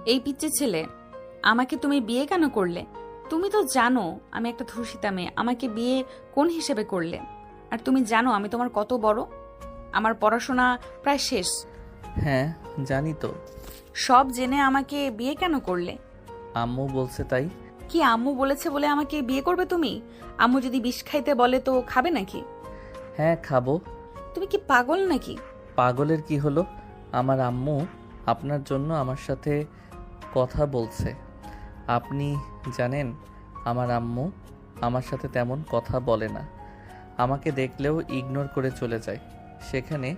এই পিচ্চি ছেলে, আমাকে তুমি বিয়ে কেন করলে? তুমি তো জানো আমি একটা ধর্ষিতা মেয়ে, আমাকে বিয়ে কোন হিসেবে করলে? আর তুমি জানো আমি তোমার কত বড়, আমার পড়াশোনা প্রায় শেষ। হ্যাঁ, জানি তো। সব জেনে আমাকে বিয়ে কেন করলে? আম্মু বলছে তাই। কি আম্মু বলেছে বলে আমাকে বিয়ে করবে তুমি? আম্মু যদি বিষ খাইতে বলে তো খাবে নাকি? হ্যাঁ, খাবো। তুমি কি পাগল নাকি? পাগলের কি হলো? আমার আম্মু আপনার জন্য আমার সাথে কথা বলছে। আপনি জানেন, আমার আম্মু আমার সাথে তেমন কথা বলে না, আমাকে দেখলেও ইগনোর করে চলে যায়। সেখানে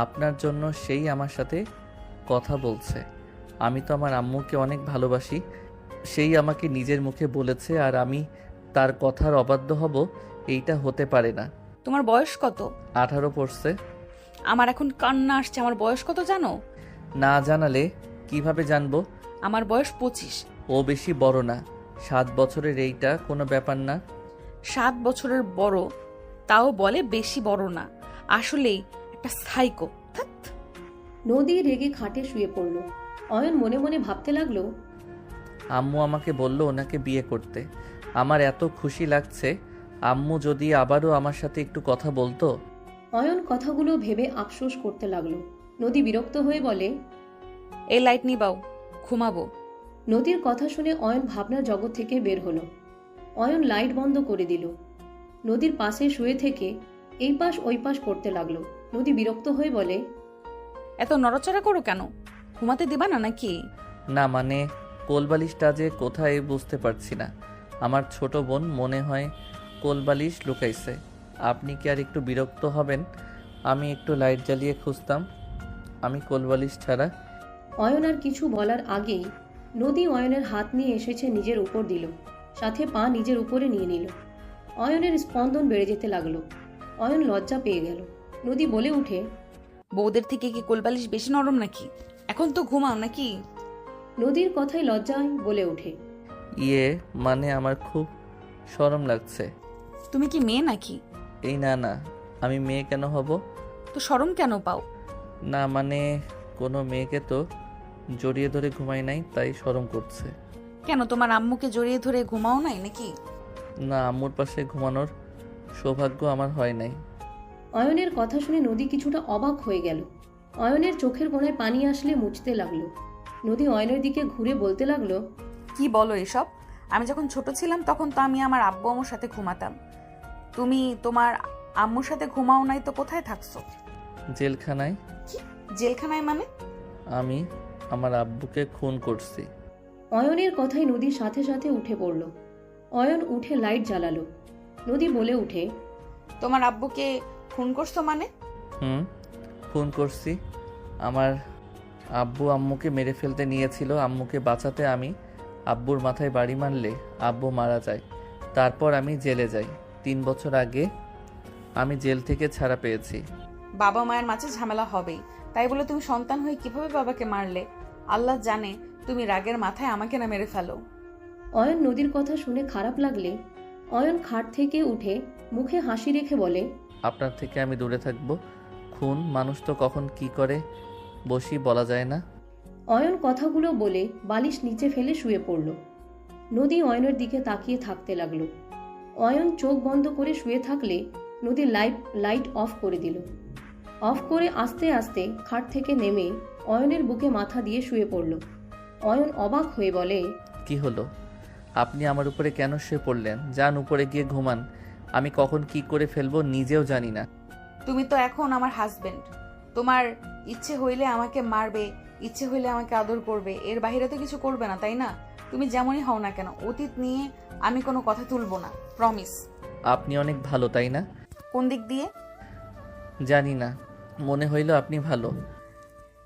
আপনার জন্য সেই আমার সাথে কথা বলছে। আমি তো আমার আম্মুকে অনেক ভালোবাসি, সেই আমাকে নিজের মুখে বলেছে, আর আমি তার কথার অবাধ্য হব? এইটা হতে পারে না। তোমার বয়স কত? 18 পড়ছে। আমার এখন কান্না আসছে। আমার বয়স কত জানো? না জানালে কিভাবে জানবো? আমার বয়স 25। ও বেশি বড় না, 7 বছরের, এইটা কোনো ব্যাপার না। 7 বছরের বড়, তাও বলে বেশি বড় না। আসলেই একটা সাইকো। নদী রেগে খাটে শুয়ে পড়ল। অয়ন মনে মনে ভাবতে লাগলো, আম্মু আমাকে বলল ওনাকে বিয়ে করতে। আমার এত খুশি লাগছে। আম্মু যদি আবারও আমার সাথে একটু কথা বলতো। অয়ন কথাগুলো ভেবে আফসোস করতে লাগলো। নদী বিরক্ত হয়ে বলে, এই লাইট নিবাও, ঘুমাবো। নদীর কথা শুনে অয়ন ভাবনার জগৎ থেকে বের হলো। অয়ন লাইট বন্ধ করে দিল। নদীর পাশে শুয়ে থেকে এই পাশ ওই পাশ করতে লাগলো। নদী বিরক্ত হয়ে বলে, এত নড়াচড়া করো কেন? ঘুমাতে দিবা না নাকি? না মানে, কোলবালিশটা যে কোথায় বুঝতে পারছি না। আমার ছোট বোন মনে হয় কোলবালিশ লুকাইছে। আপনি কি আর একটু বিরক্ত হবেন? আমি একটু লাইট জ্বালিয়ে খুঁজতাম আমি কোলবালিশ ছাড়া। অয়ন আর কিছু বলার আগেই নদী অয়নের হাত নিয়ে এসেছে নিজের উপর দিল, সাথে পা নিজের উপরে নিয়ে নিল। অয়নের স্পন্দন বেড়ে যেতে লাগলো। অয়ন লজ্জা পেয়ে গেল। নদী বলে উঠে, বউদের থেকে কি কোলবালিশ বেশি নরম নাকি? এখন তো ঘুমাও নাকি? নদীর কথায় লজ্জায় বলে ওঠে, ইয়ে মানে আমার খুব শরম লাগছে। তুমি কি মেয়ে নাকি? এই না না, আমি মেয়ে কেন হব? তো শরম কেন পাও? না মানে, কোনো মেয়েকে তো জড়িয়ে ধরে ঘুমাই নাই, তাই শরম করছে। কেন তোমার আম্মুকে জড়িয়ে ধরে ঘুমাও নাই নাকি? না, আম্মুর পাশে ঘুমানোর সৌভাগ্য আমার হয় নাই। অয়নের কথা শুনে নদী কিছুটা অবাক হয়ে গেল। অয়নের চোখের কোণায় পানি আসলে মুছতে লাগলো। নদী অয়নের দিকে ঘুরে বলতে লাগলো, কি বলো এসব? আমি যখন ছোট ছিলাম তখন তো আমি আমার আব্বু আম্মুর সাথে ঘুমাতাম। তুমি তোমার আম্মুর সাথে ঘুমাও নাই তো কোথায় থাকছো? জেলখানায়। কি? জেলখানায় মানে? আমি আমার আব্বুকে খুন করছি। অয়নের কথায় নদীর সাথে সাথে উঠে পড়ল। অয়ন উঠে লাইট জ্বালালো। নদী বলে উঠে, তোমার আব্বুকে খুন করছো মানে? খুন করছি। আমার আব্বু আম্মুকে মেরে ফেলতে নিয়েছিল। আম্মুকে বাঁচাতে আমি আব্বুর মাথায় বাড়ি মারলে আব্বু মারা যায়। তারপর আমি জেলে যাই। 3 বছর আগে আমি জেল থেকে ছাড়া পেয়েছি। বাবা মায়ের মাঝে ঝামেলা হবেই, তাই বলে তুমি সন্তান হয়ে কিভাবে বাবাকে মারলে? আল্লাহ জানে তুমি রাগের মাথায় আমাকে না মেরে ফেলো। অয়ন নদীর কথা শুনে খারাপ লাগলে অয়ন খাট থেকে উঠে মুখে হাসি রেখে বলে, আপনার থেকে আমি দূরে থাকব। খুন মানুষ তো কখন কি করে বসি বলা যায় না। অয়ন কথাগুলো বলে বালিশ নিচে ফেলে শুয়ে পড়ল। নদী অয়নের দিকে তাকিয়ে থাকতে লাগলো। অয়ন চোখ বন্ধ করে শুয়ে থাকলে নদী লাইট অফ করে দিল। অফ করে আস্তে আস্তে খাট থেকে নেমে অয়নের বুকে মাথা দিয়ে শুয়ে পড়ল। অয়ন অবাক হয়ে বলে, কি হলো? আপনি আমার উপরে কেন শুয়ে পড়লেন? যান উপরে গিয়ে ঘুমান। আমি কখন কি করে ফেলবো নিজেও জানি না। তুমি তো এখন আমার হাজবেন্ড। তোমার ইচ্ছে হইলে আমাকে মারবে, ইচ্ছে হইলে আমাকে আদর করবে, এর বাইরে তো কিছু করবে না, তাই না? তুমি যেমনই হও না কেন, অতীত নিয়ে আমি কোনো কথা তুলবো না, প্রমিস। আপনি অনেক ভালো, তাই না? কোন দিক দিয়ে? জানি না, মনে হইল আপনি ভালো।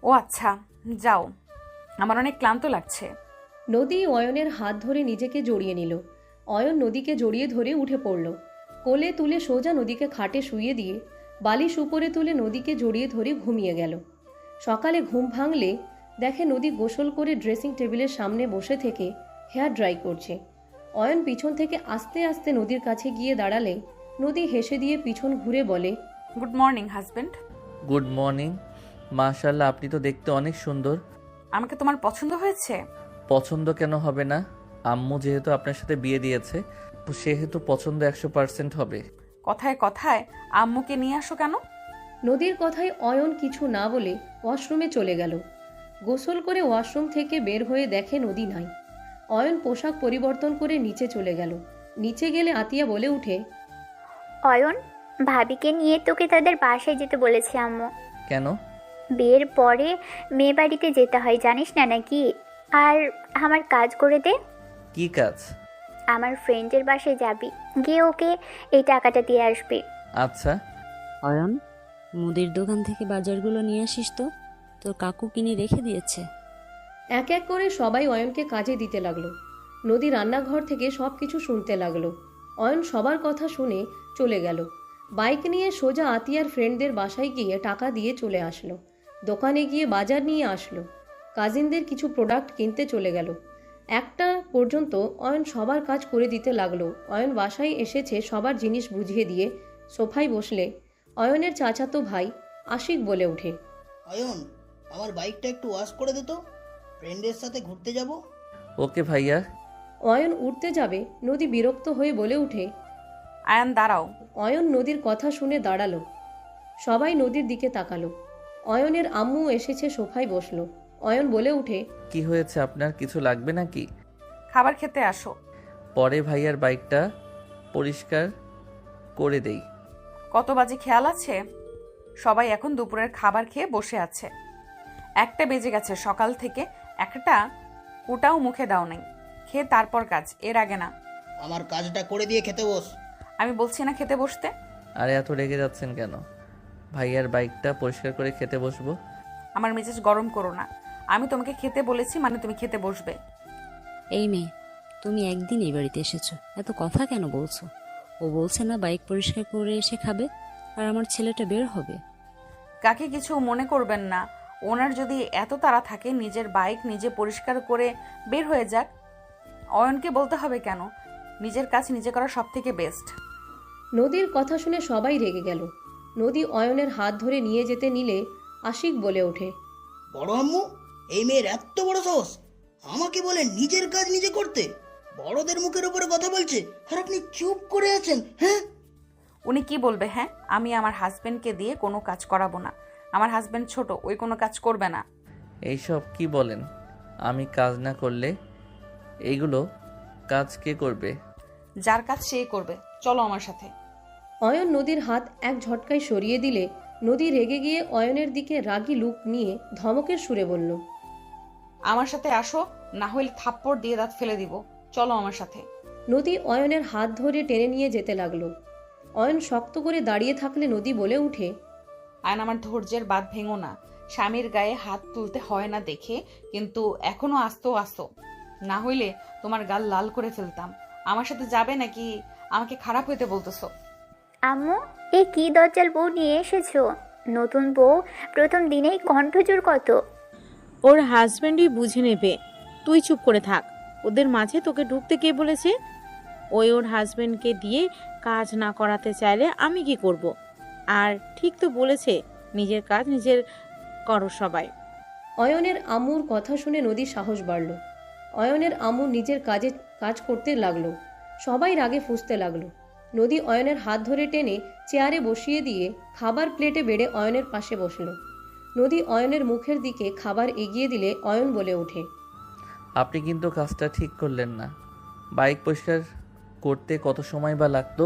ও আচ্ছা, যাও, আমার অনেক ক্লান্ত লাগছে। নদী অয়নের হাত ধরে নিজেকে জড়িয়ে নিল। অয়ন নদীকে জড়িয়ে ধরে উঠে পড়ল। কোলে তুলে সোজা নদীকে খাটে শুইয়ে দিয়ে বালিশ উপরে তুলে নদীকে জড়িয়ে ধরে ঘুমিয়ে গেল। সকালে ঘুম ভাঙলে দেখে নদী গোসল করে ড্রেসিং টেবিলের সামনে বসে থেকে হেয়ার ড্রাই করছে। অয়ন পিছন থেকে আস্তে আস্তে নদীর কাছে গিয়ে দাঁড়ালে নদী হেসে দিয়ে পিছন ঘুরে বলে, good morning husband. Good morning. মাশাআল্লাহ, আপনি তো দেখতে অনেক সুন্দর। আমাকে তোমার পছন্দ হয়েছে? পছন্দ কেন হবে না? আম্মু যেহেতু আপনার সাথে বিয়ে দিয়েছে, সেহেতু পছন্দ 100% হবে। কথায় কথায় আম্মুকে নিয়ে আসো কেন? নদীর কথায় অয়ন কিছু না বলে ওয়াশরুমে চলে গেল। গোসল করে ওয়াশরুম থেকে বের হয়ে দেখে নদী নাই। অয়ন পোশাক পরিবর্তন করে নিচে চলে গেল। নিচে গেলে আতিয়া বলে উঠে, অয়ন, ভাবিকে নিয়ে তোকে তাদের বাসায় যেতে বলেছে আম্মু। কেন? বিয়ের পরে মেয়ে বাড়িতে যেতে হয়, জানিস না নাকি? আর আমার কাজ করে দে। কি কাজ? আমার ফ্রেন্ডের বাসায় যাবি, গিয়ে ওকে এই টাকাটা দিয়ে আসবি। আচ্ছা। অয়ন, মুদির দোকান থেকে বাজারগুলো নিয়ে আসিস তো, তোর কাকু কিনে রেখে দিয়েছে। এক এক করে সবাই অয়নকে কাজে দিতে লাগলো। নদী রান্নাঘর থেকে সব কিছু শুনতে লাগলো। অয়ন সবার কথা শুনে চলে গেল। বাইক নিয়ে সোজা আতিয়ার ফ্রেন্ডদের বাসায় গিয়ে টাকা দিয়ে চলে আসলো। দোকানে গিয়ে বাজার নিয়ে আসলো। কাজিনদের কিছু প্রোডাক্ট কিনতে চলে গেল। একটা পর্যন্ত অয়ন সবার কাজ করে দিতে লাগলো। অয়ন বাসায় এসেছে সবার জিনিস বুঝিয়ে দিয়ে সোফায় বসলে অয়নের চাচাতো ভাই আশিক বলে ওঠে, অয়ন, আমার বাইকটা একটু ওয়াশ করে দে তো, ফ্রেন্ডের সাথে ঘুরতে যাব। ওকে ভাইয়া। অয়ন উঠতে যাবে, নদী বিরক্ত হয়ে বলে ওঠে। আয়ান দাঁড়াও। অয়ন নদীর কথা শুনে দাঁড়ালো। সবাই নদীর দিকে তাকালো। অয়নের আম্মু এসেছে, সোফায় বসলো। অয়ন বলে উঠে, কি হয়েছে আপনার? কিছু লাগবে নাকি? খাবার খেতে আসো। পরে ভাইয়ার বাইকটা পরিষ্কার করে দেই। কত বাজে খেয়াল আছে? সবাই এখন দুপুরের খাবার খেয়ে বসে আছে। 1টা বেজে গেছে, সকাল থেকে একটা কুটাও মুখে দাও নাই। খেয়ে তারপর কাজ, এর আগে না। আমার কাজটা করে দিয়ে খেতে বস। আমি বলছি না খেতে বসতে? আরে এত রেগে যাচ্ছেন কেন? ভাইয়ার বাইকটা পরিষ্কার করে খেতে বসবো। আমার মেজাজ গরম করো না। আমি তোমাকে খেতে বলেছি মানে তুমি খেতে বসবে। এই মেয়ে, তুমি একদিন এই বাড়িতে এসেছো, এত কথা কেন বলছো? ও বলছে না বাইক পরিষ্কার করে এসে খাবে, আর আমার ছেলেটা বের হবে। কাকে কিছু মনে করবেন না। ওনার যদি এত তাড়া থাকে নিজের বাইক নিজে পরিষ্কার করে বের হয়ে যাক। অয়নকে বলতে হবে কেন? নিজের কাজ নিজে করা সব থেকে বেস্ট। নদীর কথা শুনে সবাই রেগে গেল। নদী অয়নের হাত ধরে নিয়ে যেতে নিলে আশিক বলে ওঠে, বড় আম্মু, এই মেয়ের এত বড় সাহস, আমাকে বলে নিজের কাজ নিজে করতে। বড়দের মুখের উপরে কথা বলছে আর আপনি চুপ করে আছেন। হ্যাঁ, উনি কি বলবে? হ্যাঁ, আমি আমার হাজবেন্ডকে দিয়ে কোনো কাজ করাবো না। আমার হাজবেন্ড ছোট, ওই কোনো কাজ করবে না। এইসব কি বলেন? আমি কাজ না করলে এইগুলো কাজ কে করবে? যার কাজ সেই করবে। চলো আমার সাথে। অয়ন নদীর হাত এক ঝটকায় সরিয়ে দিলে নদী রেগে গিয়ে অয়নের দিকে রাগী লুক নিয়ে ধমকের সুরে বলল, আমার সাথে আসো, না হলে থাপ্পড় দিয়ে দাঁত ফেলে দিব। চলো আমার সাথে। নদী অয়নের হাত ধরে টেনে নিয়ে যেতে লাগলো। অয়ন শক্ত করে দাঁড়িয়ে থাকলে নদী বলে উঠে, আয়ন, আমার ধৈর্যের বাঁধ ভেঙো না। স্বামীর গায়ে হাত তুলতে হয় না দেখে, কিন্তু এখনো আসতো। না হইলে তোমার গাল লাল করে ফেলতাম। আমার সাথে যাবে নাকি আমাকে খারাপ হইতে বলতেছো? আম্মু, এই কি দজ্জাল বউ নিয়ে এসেছো? নতুন বউ প্রথম দিনেই কণ্ঠজোর কত। ওর হাজব্যান্ডই বুঝে নেবে, তুই চুপ করে থাক। ওদের মাঝে তোকে ঢুকতে কে বলেছে? ওই ওর হাজব্যান্ডকে দিয়ে কাজ না করাতে চাইলে আমি কি করব? আর ঠিক তো বলেছে, নিজের কাজ নিজের করো সবাই। অয়নের আম্মুর কথা শুনে নদীর সাহস বাড়ল। অয়নের আম্মু নিজের কাজ করতে লাগলো। সবাই রাগে ফুঁসতে লাগলো। নদী অয়নের হাত ধরে টেনে চেয়ারে বসিয়ে দিয়ে খাবার প্লেটে বেড়ে অয়নের পাশে বসলো। নদী অয়নের মুখের দিকে খাবার এগিয়ে দিলে অয়ন বলে ওঠে, আপনি কিন্তু কাজটা ঠিক করলেন না। বাইক পরিষ্কার করতে কত সময় বা লাগতো?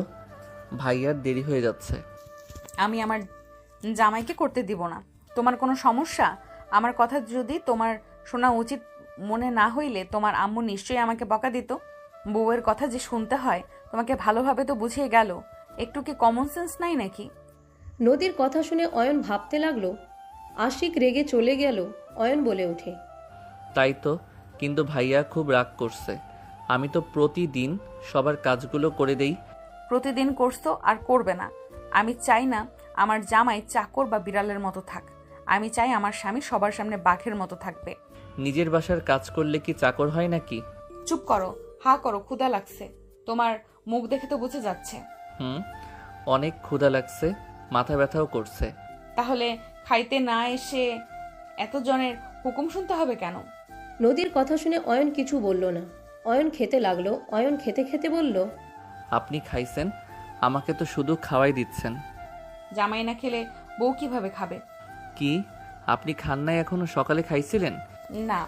ভাইয়ার দেরি হয়ে যাচ্ছে। আমি আমার জামাইকে করতে দিব না। তোমার কোনো সমস্যা? আমার কথা যদি তোমার শোনা উচিত মনে না হইলে তোমার আম্মু নিশ্চয়ই আমাকে বকা দিত। বউয়ের কথা যে শুনতে হয় তোমাকে ভালোভাবে তো বুঝিয়ে গেল। একটু কি কমন সেন্স নাই নাকি? নদীর কথা শুনে অয়ন ভাবতে লাগলো। আশিক রেগে চলে গেল। অয়ন বলে ওঠে, তাই তো, কিন্তু ভাইয়া খুব রাগ করছে। আমি তো প্রতিদিন সবার কাজগুলো করে দেই। প্রতিদিন করছো আর করবে না। আমি চাই না আমার জামাই চাকর বা বিড়ালের মতো থাক। আমি চাই আমার স্বামী সবার সামনে বাঘের মতো থাকবে। নিজের বাসার কাজ করলে কি চাকর হয় নাকি? চুপ করো, হা করো, ক্ষুধা লাগছে। তোমার মুখ দেখে তো বুঝে যাচ্ছে। অনেক ক্ষুধা লাগছে, মাথা ব্যথাও করছে। তাহলে খাইতে না এসে এতজনের হুকুম শুনতে হবে কেন? নদীর কথা শুনে অয়ন কিছু বলল না। অয়ন খেতে লাগলো। অয়ন খেতে খেতে বলল, আপনি খাইছেন, আমাকে তো শুধু খাওয়াই দিচ্ছেন। জামাই না খেলে বউ কিভাবে খাবে? কি আপনি খান নাই এখনো? সকালে খাইছিলেন? না।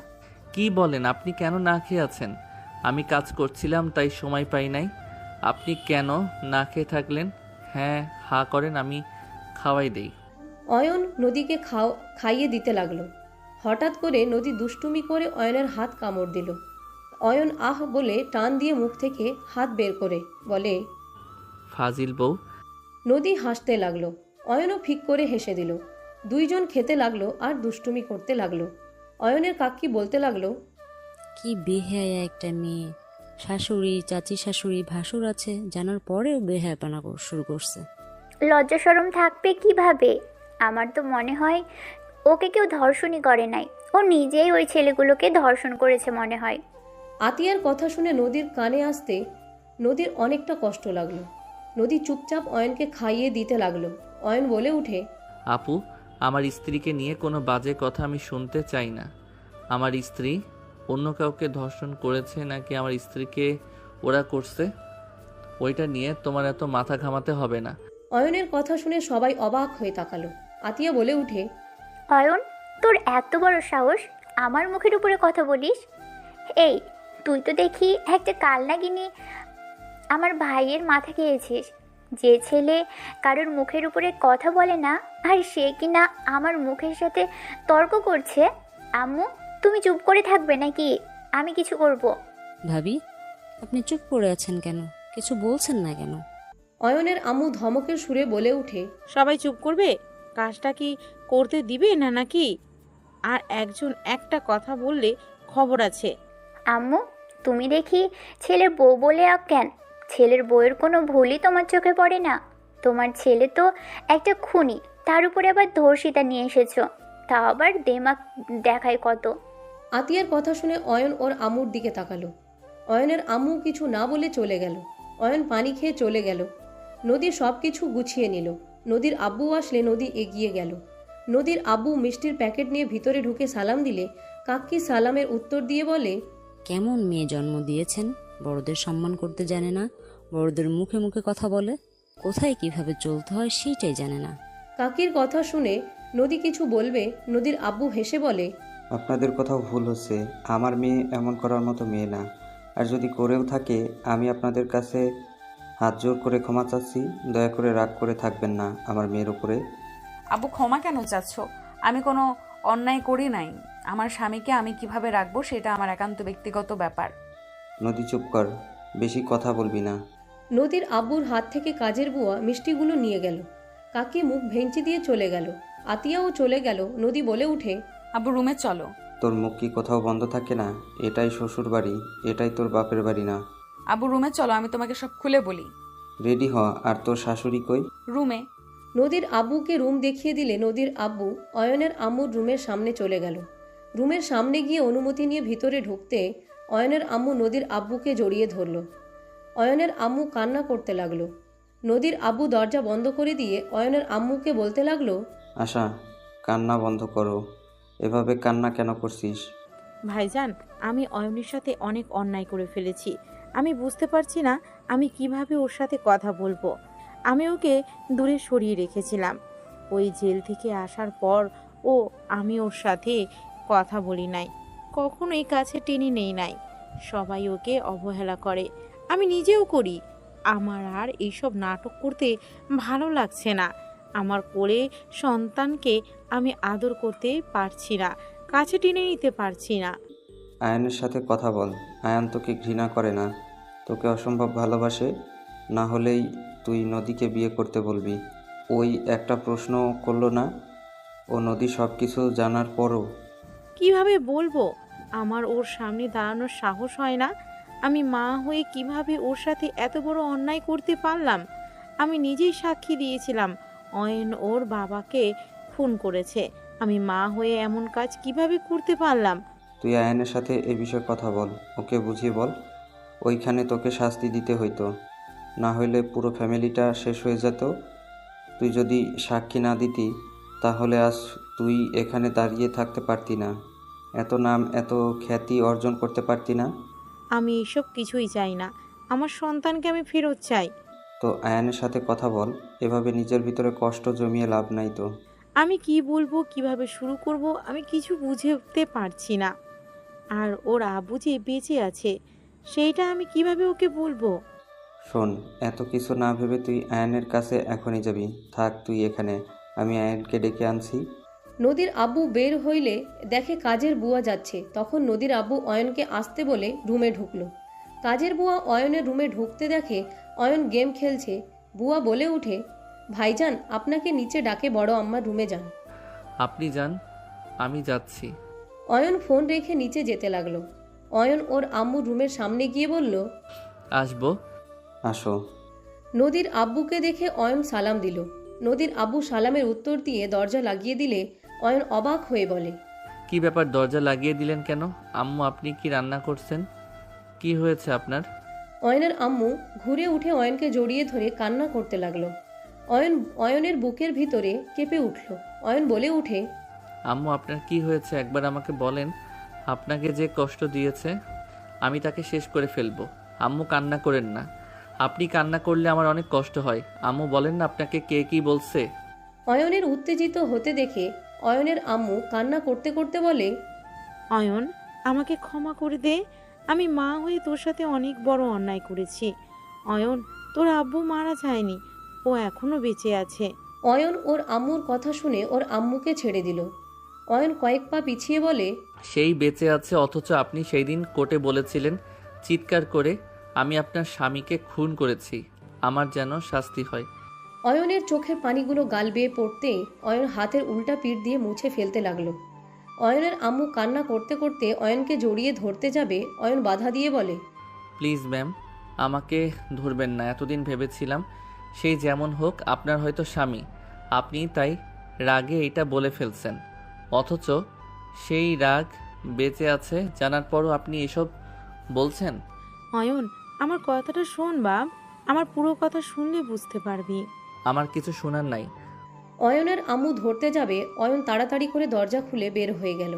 কি বলেন? আপনি কেন না খেয়ে আছেন? আমি কাজ করছিলাম তাই সময় পাই নাই। আপনি কেন না খেয়ে থাকলেন? হ্যাঁ, হা করেন, আমি খাওয়াই দেই। অয়ন নদীকে খাইয়ে দিতে লাগলো। হঠাৎ করে নদী দুষ্টুমি করে অয়নের হাত কামড় দিল। অয়ন আহ বলে টান দিয়ে মুখ থেকে হাত বের করে বলে, ফাজিল বউ। নদী হাসতে লাগলো। অয়নও ফিক করে হেসে দিল। দুইজন খেতে লাগলো আর দুষ্টুমি করতে লাগলো। অয়নের কাকি বলতে লাগলো, কি বেহায়া একটা মেয়ে, শাশুড়ি, চাচি শাশুড়ি, ভাসুর আছে জানার পরেও বেহায়াপনা শুরু করছে। লজ্জা শরম থাকবে কিভাবে? আমার তো মনে হয় ওকে কেউ ধর্ষণই করে নাই, ও নিজেই ওই ছেলেগুলোকে ধর্ষণ করেছে মনে হয়। আতিয়ার কথা শুনে নদীর কানে আসতে নদীর অনেকটা কষ্ট লাগলো। নদী চুপচাপ অয়নকে খাইয়ে দিতে লাগলো। অয়ন বলে উঠে, আপু, আমার স্ত্রীকে নিয়ে কোনো বাজে কথা আমি শুনতে চাই না। আমার স্ত্রী অন্য কাউকে ধর্ষণ করেছে নাকি আমার স্ত্রীকে ওরা করছে, ওইটা নিয়ে তোমার এত মাথা ঘামাতে হবে না। অয়নের কথা শুনে সবাই অবাক হয়ে তাকালো। আতিয়া বলে উঠে, অয়ন, তোর এত বড় সাহস আমার মুখের উপরে কথা বলিস? এই, তুই তো দেখি একটা কালনাগিনী আমার ভাইয়ের মাথা খেয়েছিস। যে ছেলে কারোর মুখের উপরে কথা বলে না, আর সে কিনা আমার মুখের সাথে তর্ক করছে। আম্মু, তুমি চুপ করে থাকবে নাকি? আমি কিছু করব। ভাবি, আপনি চুপ করে আছেন কেন? কিছু বলছেন না কেন? অয়নের আম্মু ধমকের সুরে বলে উঠে, সবাই চুপ করবে? কাজটা কি করতে দিবে না নাকি? আর একজন একটা কথা বললে খবর আছে। আম্মু, তুমি দেখি ছেলের বউ বলে কেন? ছেলের বউয়ের কোনো ভুলই তোমার চোখে পড়ে না? তোমার ছেলে তো একটা খুনি, তার উপরে আবার ধর্ষিতা নিয়ে এসেছো, তা আবার দেমাক দেখায় কত। আতিয়ার কথা শুনে অয়ন ওর আম্মুর দিকে তাকালো। অয়নের আম্মু কিছু না বলে চলে গেল। অয়ন পানি খেয়ে চলে গেল। নদী সব কিছু গুছিয়ে নিল। নদীর আব্বু আসলে নদী এগিয়ে গেল। নদীর আব্বু মিষ্টির প্যাকেট নিয়ে ভিতরে ঢুকে সালাম দিলে কাকি সালামের উত্তর দিয়ে বলে, কেমন মেয়ে জন্ম দিয়েছেন? বড়দের সম্মান করতে জানে না, বড়দের মুখে মুখে কথা বলে, কোথায় কিভাবে চলতে হয় সেইটাই জানে না। কাকির কথা শুনে নদী কিছু বলবে, নদীর আব্বু হেসে বলে, আপনাদের কোথাও ভুল হচ্ছে। আমার মেয়ে এমন করার মতো মেয়ে না। আর যদি করেও থাকে, আমি আপনাদের কাছে হাত জোর করে ক্ষমা চাচ্ছি। দয়া করে রাগ করে থাকবেন না আমার মেয়ের উপরে। আব্বু, ক্ষমা কেন চাচ্ছ? আমি কোনো অন্যায় করি নাই। আমার স্বামীকে আমি কিভাবে রাখবো সেটা আমার একান্ত ব্যক্তিগত ব্যাপার। নদী চুপ কর, বেশি কথা বলবি না। নদীর আব্বুর হাত থেকে কাজের বুয়া মিষ্টিগুলো নিয়ে গেল। কাকি মুখ ভেঙচি দিয়ে চলে গেল। আতিয়াও চলে গেল। নদী বলে উঠে, আব্বু, রুমে চলো। তোর মুখ কি কোথাও বন্ধ থাকে না? এটাই শ্বশুর বাড়ি, এটাই তোর বাপের বাড়ি না। আব্বু, রুমে চলো, আমি তোমাকে সব খুলে বলি। রেডি হ। আর তোর শাশুড়ি কই? রুমে। নদীর আব্বুকে রুম দেখিয়ে দিলে নদীর আব্বু অয়নের আম্মুর রুমের সামনে চলে গেল। রুমের সামনে গিয়ে অনুমতি নিয়ে ভিতরে ঢুকতে অয়নের আম্মু নদীর আব্বুকে জড়িয়ে ধরল। অয়নের আম্মু কান্না করতে লাগলো। নদীর আব্বু দরজা বন্ধ করে দিয়ে অয়নের আম্মুকে বলতে লাগলো, আশা, কান্না বন্ধ করো। এভাবে কান্না কেন করছিস? ভাইজান, আমি অয়নের সাথে অনেক অন্যায় করে ফেলেছি। আমি বুঝতে পারছি না আমি কিভাবে ওর সাথে কথা বলবো। আমি ওকে দূরে সরিয়ে রেখেছিলাম। ওই জেল থেকে আসার পর আমি ওর সাথে কথা বলি নাই, কখনোই কাছে টেনে নেই নাই। সবাই ওকে অবহেলা করে, আমি নিজেও করি। আমার আর এইসব নাটক করতে ভালো লাগছে না। আমার কোলে সন্তানকে আমি আদর করতে পারছি না, কাছে টেনে নিতে পারছি না। আয়ানের সাথে কথা বল। আয়ান তোকে ঘৃণা করে না, তোকে অসম্ভব ভালোবাসে। না হলেই তুই নদীকে বিয়ে করতে বলবি। ওই একটা প্রশ্ন করলো না? ও নদী সব কিছু জানার পরও। কিভাবে বলবো? আমার ওর সামনে দাঁড়ানোর সাহস হয় না। আমি মা হয়ে কিভাবে ওর সাথে এত বড় অন্যায় করতে পারলাম? আমি নিজেই সাক্ষী দিয়েছিলাম অয়ন ওর বাবাকে খুন করেছে। আমি মা হয়ে এমন কাজ কিভাবে করতে পারলাম? তুই আয়ানের সাথে এ বিষয়ে কথা বল, ওকে বুঝিয়ে বল। ওইখানে তোকে শাস্তি দিতে হইতো, না হইলে পুরো ফ্যামিলিটা শেষ হয়ে যেত। তুই যদি সাক্ষী না দিতি তাহলে আজ তুই এখানে দাঁড়িয়ে থাকতে পারতি না। এত নাম এত খ্যাতি অর্জন করতে পারতি না? আমি এসব কিছুই চাই না, আমার সন্তানকে আমি ফেরত চাই। তো আয়ানের সাথে কথা বল, এভাবে নিজের ভিতরে কষ্ট জমিয়ে লাভ নাই তো। আমি কি বলবো, কিভাবে শুরু করব, আমি কিছু বুঝতে পারছি না। আর ওর আব্বু যে বেঁচে আছে সেইটা আমি কিভাবে ওকে বলবো? শোন, এত কিছু না ভেবে তুই আয়ানের কাছে এখনই যাবি। থাক তুই এখানে, আমি আয়ানকে ডেকে আনছি। নদীর আব্বু বের হইলে দেখে কাজের বুয়া যাচ্ছে। তখন নদীর আব্বু অয়নকে আসতে বলে রুমে ঢুকলো। কাজের বুয়া অয়নের রুমে ঢুকতে দেখে অয়ন গেম খেলছে। বুয়া বলে উঠে, ভাইজান আপনাকে নিচে ডাকে, বড় আম্মার রুমে যান। আপনি যান, আমি যাচ্ছি। অয়ন ফোন রেখে নিচে যেতে লাগলো। অয়ন ওর আম্মুর রুমের সামনে গিয়ে বলল, আসবো? আসো। নদীর আব্বুকে দেখে অয়ন সালাম দিল। নদীর আব্বু সালামের উত্তর দিয়ে দরজা লাগিয়ে দিলে অয়ন অবাক হয়ে বলে, কি ব্যাপার, দরজা লাগিয়ে দিলেন কেন? আম্মু, আপনি কি রান্না করছেন? কি হয়েছে আপনার? অয়নের আম্মু ঘুরে উঠে অয়নকে জড়িয়ে ধরে কান্না করতে লাগলো। অয়নের বুকের ভিতরে কেঁপে উঠল। অয়ন বলে উঠে, আম্মু, আপনার কি হয়েছে একবার আমাকে বলেন। আপনাকে যে কষ্ট দিয়েছে আমি তাকে শেষ করে ফেলবো। আম্মু, কান্না করেন না। আপনি কান্না করলে আমার অনেক কষ্ট হয়। আম্মু, বলেন না আপনাকে কে কি বলছে। অয়নের উত্তেজিত হতে দেখে অয়নের আম্মু কান্না করতে করতে বলে, অয়ন, আমাকে ক্ষমা করে দে। আমি মা হয়ে তোর সাথে অনেক বড় অন্যায় করেছি। অয়ন, তোর আব্বু মারা যায়নি, ও এখনো বেঁচে আছে। অয়ন ওর আম্মুর কথা শুনে ওর আম্মুকে ছেড়ে দিল। অয়ন কয়েক পা পিছিয়ে বলে, সেই বেঁচে আছে, অথচ আপনি সেই দিন কোর্টে বলেছিলেন চিৎকার করে আমি আপনার স্বামীকে খুন করেছি। আমার যেন শাস্তি হয়। অয়নের চোখের পানিগুলো গাল বেয়ে পড়তেই অয়ন হাতের উল্টা পিঠ দিয়ে মুছে ফেলতে লাগলো। অয়নের আম্মু কান্না করতে করতে অয়নকে জড়িয়ে ধরতে যাবে, অয়ন বাধা দিয়ে বলে, প্লিজ ম্যাম, আমাকে ধরবেন না। এতদিন ভেবেছিলাম সেই যেমন হোক আপনার হয়তো স্বামী, আপনি তাই রাগে এটা বলে ফেলছেন। অথচ সেই রাগ বেঁচে আছে জানার পরও আপনি এসব বলছেন। অয়ন, আমার কথাটা শোন বাপ, আমার পুরো কথা শুনলে বুঝতে পারবি। আমার কিছু শোনার নাই। অয়নের আম্মু ধরতে যাবে, অয়ন তাড়াতাড়ি করে দরজা খুলে বের হয়ে গেল।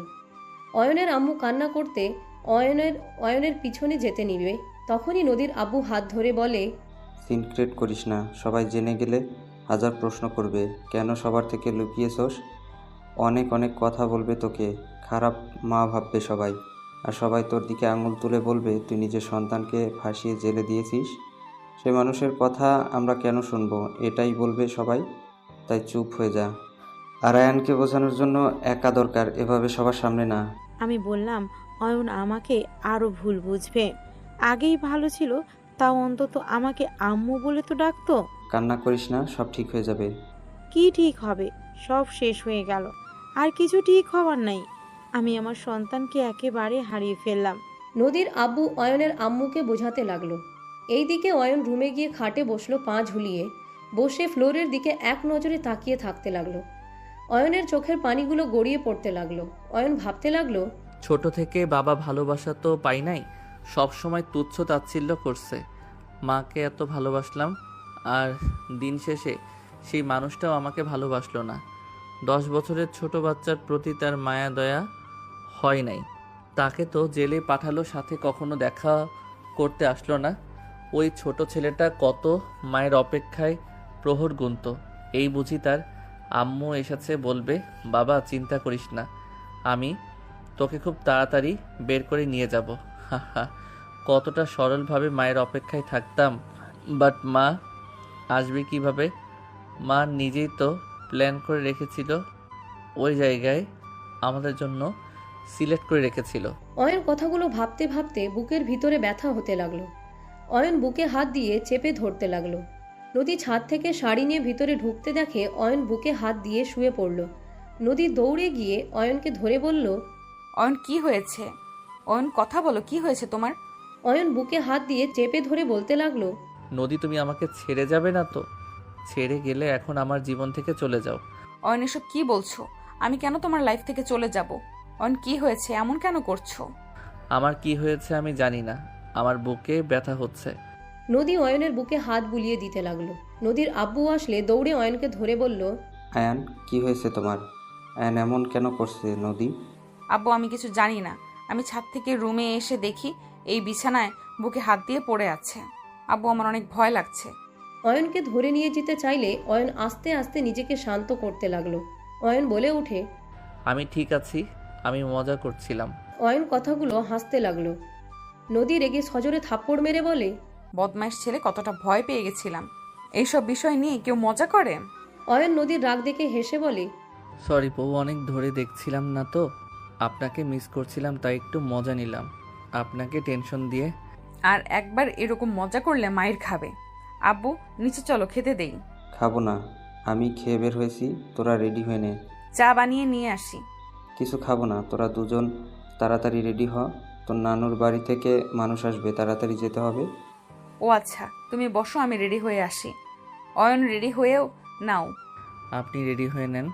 অয়নের আম্মু কান্না করতে অয়নের পিছনে যেতে নিবে, তখনই নদীর আব্বু হাত ধরে বলে, সিনক্রেট করিস না, সবাই জেনে গেলে হাজার প্রশ্ন করবে। কেন সবার থেকে লুকিয়েছস? অনেক অনেক কথা বলবে তোকে, খারাপ মা ভাববে সবাই। আর সবাই তোর দিকে আঙুল তুলে বলবে তুই নিজের সন্তানকে ফাঁসিয়ে জেলে দিয়েছিস। সে মানুষের কথা আমরা কেন শুনবো, এটাই বলবে সবাই। তাই চুপ হয়ে যা। আর আয়ানকে বোঝানোর জন্য একা দরকার, এভাবে সবার সামনে না। আমি বললাম অয়ন আমাকে আরো ভুল বুঝবে। আগেই ভালো ছিল, তাও অন্তত আমাকে আম্মু বলে তো ডাকতো। কান্না করিস না, সব ঠিক হয়ে যাবে। কি ঠিক হবে? সব শেষ হয়ে গেল, আর কিছু ঠিক হবার নাই। আমি আমার সন্তানকে একেবারে হারিয়ে ফেললাম। নদীর আব্বু অয়নের আম্মুকে বোঝাতে লাগলো। এইদিকে অয়ন রুমে গিয়ে খাটে বসলো পা ঝুলিয়ে, বসে ফ্লোরের দিকে এক নজরে তাকিয়ে থাকতে লাগলো। অয়নের চোখের পানিগুলো গড়িয়ে পড়তে লাগলো। অয়ন ভাবতে লাগলো, ছোট থেকে বাবা ভালোবাসা তো পাই নাই, সব সময় তুচ্ছ তাচ্ছিল্য করছে। মাকে এত ভালোবাসলাম, আর দিন শেষে সেই মানুষটাও আমাকে ভালোবাসলো না। 10 বছরের ছোট বাচ্চার প্রতি তার মায়া দয়া হয় নাই। তাকে তো জেলে পাঠালো, সাথে কখনো দেখা করতে আসলো না। ওই ছোট ছেলেটা কত মায়ের অপেক্ষায় প্রহর গুনতো। এই বুঝি তার আম্মু এসেছে, বলবে বাবা চিন্তা করিস না, আমি তোকে খুব তাড়াতাড়ি বের করে নিয়ে যাব। হা হা, কতটা সরলভাবে মায়ের অপেক্ষায় থাকতাম। বাট মা আসবে কিভাবে? মা নিজেই তো প্ল্যান করে রেখেছিল, ওই জায়গায় আমাদের জন্য সিলেক্ট করে রেখেছিল। অয়ন কথাগুলো ভাবতে ভাবতে বুকের ভিতরে ব্যথা হতে লাগলো। অয়ন বুকে হাত দিয়ে চেপে ধরতে লাগলো। নদী ছাদ থেকে শাড়ি নিয়ে ভিতরে ঢুকতে দেখে অয়ন বুকে হাত দিয়ে শুয়ে পড়ল। নদী দৌড়ে গিয়ে অয়নকে ধরে বলল, অয়ন, কি হয়েছে? অয়ন, কথা বলো, কি হয়েছে তোমার? অয়ন বুকে হাত দিয়ে চেপে ধরে বলতে লাগলো, নদী, তুমি আমাকে ছেড়ে যাবে না তো? ছেড়ে গেলে এখন আমার জীবন থেকে চলে যাও। অয়ন, এসব কি বলছো? আমি কেন তোমার লাইফ থেকে চলে যাব? অয়ন, কি হয়েছে? এমন কেন করছো? আমার কি হয়েছে আমি জানি না, আমার বুকে ব্যথা হচ্ছে। নদী অয়নের বুকে হাত বুলিয়ে দিতে লাগলো। নদীর আব্বু আসলে দৌড়ে অয়নকে ধরে বলল, আয়ান, কি হয়েছে তোমার? আয়ান এমন কেন করছে নদী? আব্বু আমি কিছু জানি না। আমি ছাদ থেকে রুমে এসে দেখি এই বিছানায় বুকে হাত দিয়ে পড়ে আছে। আব্বু আমার অনেক ভয় লাগছে। অয়নকে ধরে নিয়ে যেতে চাইলে অয়ন আস্তে আস্তে নিজেকে শান্ত করতে লাগলো। অয়ন বলে ওঠে, আমি ঠিক আছি, আমি মজা করছিলাম। অয়ন কথাগুলো হাসতে লাগলো। নদী রেগে সজোরে থাপ্পড় মেরে বলে, বদমাইশ ছেলে, কতটা ভয় পেয়ে গেছিলাম। এইসব বিষয় নিয়ে কেউ মজা করে? অয়ন নদীর রাগ দেখে হেসে বলে, সরি বউ, অনেক ধরে দেখছিলাম না তো, আপনাকে মিস করছিলাম তাই একটু মজা নিলাম আপনাকে টেনশন দিয়ে। আর একবার এরকম মজা করলে মায়ের খাবে। আব্বু নিচে চলো, খেতে দেই। খাবো না, আমি খেয়ে বের হয়েছি, তোরা রেডি হয়ে নে। চা বানিয়ে নিয়ে আসি। কিছু খাবো না, তোরা দুজন তাড়াতাড়ি রেডি হ, তোর নানুর বাড়ি থেকে মানুষ আসবে, তাড়াতাড়ি যেতে হবে। ও আচ্ছা, তুমি বসো, আমি রেডি হয়ে আসি। অয়ন রেডি হয়েও নাও। আপনি রেডি হয়ে নেন,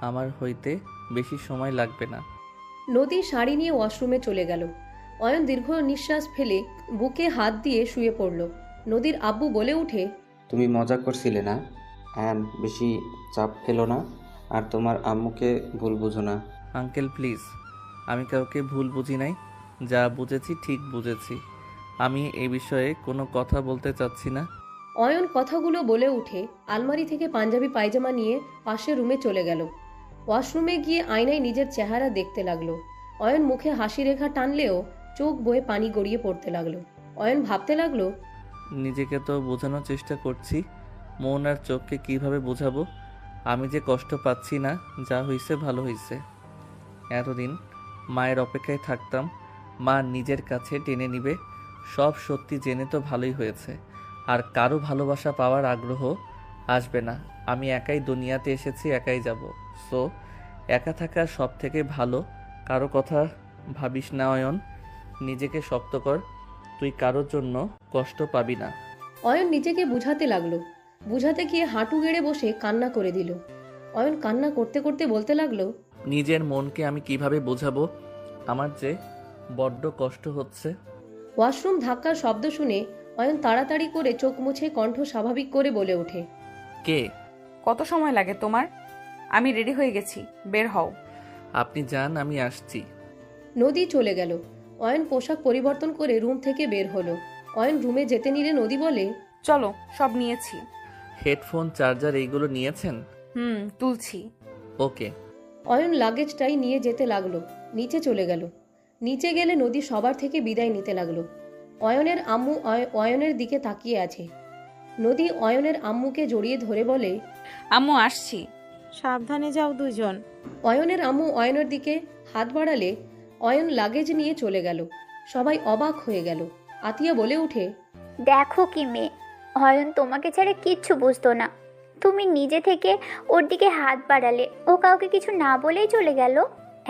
আমার হইতে বেশি সময় লাগবে না। নদী শাড়ি নিয়ে ওয়াশরুমে চলে গেল। অয়ন দীর্ঘ নিঃশ্বাস ফেলে বুকে হাত দিয়ে শুয়ে পড়ল। নদীর আব্বু বলে উঠে, তুমি মজা করছিলে না? অ্যান, বেশি চাপ ফেলো না, আর তোমার আম্মুকে ভুল বুঝো না। আঙ্কেল প্লিজ, আমি কাউকে ভুল বুঝি নাই, যা বুঝেছি ঠিক বুঝেছি। আমি এই বিষয়ে কোনো কথা বলতে চাচ্ছি না। অয়ন কথাগুলো বলে উঠে আলমারি থেকে পাঞ্জাবি পায়জামা নিয়ে পাশের রুমে চলে গেল। ওয়াশরুমে গিয়ে আয়নায় নিজের চেহারা দেখতে লাগলো। অয়ন মুখে হাসি রেখা টানলেও চোখ বয়ে পানি গড়িয়ে পড়তে লাগলো। অয়ন ভাবতে লাগলো, নিজেকে তো বোঝানোর চেষ্টা করছি, মন আর চোখকে কিভাবে বোঝাবো? আমি যে কষ্ট পাচ্ছি না, যা হয়েছে ভালো হয়েছে। এতদিন মায়ের অপেক্ষায় থাকতাম, মা নিজের কাছে টেনে নিবে, সব সত্যি জেনে তো ভালোই হয়েছে। আর কারো ভালোবাসা পাওয়ার আগ্রহ আসবে না। আমি একাই দুনিয়াতে এসেছি, একাই যাব। সো একা থাকা সব থেকে ভালো। কারো কথা ভাবিস না অয়ন, নিজেকে শক্ত কর, তুই কারোর জন্য কষ্ট পাবি না। অয়ন নিজেকে বুঝাতে লাগলো। বুঝাতে গিয়ে হাঁটু গেড়ে বসে কান্না করে দিল। অয়ন কান্না করতে করতে বলতে লাগলো, নিজের মনকে আমি কিভাবে বোঝাবো? আমার যে বড্ড কষ্ট হচ্ছে। ওয়াশরুম ধাক্কার শব্দ শুনে অয়ন তাড়াতাড়ি করে চোখ মুছে কণ্ঠ স্বাভাবিক করে বলে ওঠে, কে? কত সময় লাগে তোমার? আমি রেডি হয়ে গেছি, বের হও। আপনি যান, আমি আসছি। নদী চলে গেল। অয়ন পোশাক পরিবর্তন করে রুম থেকে বের হলো। অয়ন রুমে যেতে নিলে নদী বলে, চলো, সব নিয়েছি। হেডফোন, চার্জার এইগুলো নিয়েছেন? তুলছি। ওকে। অয়ন লাগেজটাই নিয়ে যেতে লাগলো। নিচে চলে গেল। নিচে গেলে নদী সবার থেকে বিদায় নিতে লাগলো। অয়নের আম্মু অয়নের দিকে তাকিয়ে আছে। নদী অয়নের আম্মুকে জড়িয়ে ধরে বলে, আম্মু আসছি। সাবধানে যাও দুজন। অয়নের আম্মু অয়নের দিকে হাত বাড়ালে অয়ন লাগেজ নিয়ে চলে গেল। সবাই অবাক হয়ে গেল। আতিয়া বলে উঠে, দেখো কি মেয়ে, অয়ন তোমাকে ছাড়া কিচ্ছু বুঝতো না। তুমি নিজে থেকে ওর দিকে হাত বাড়ালে, ও কাউকে কিছু না বলেই চলে গেল।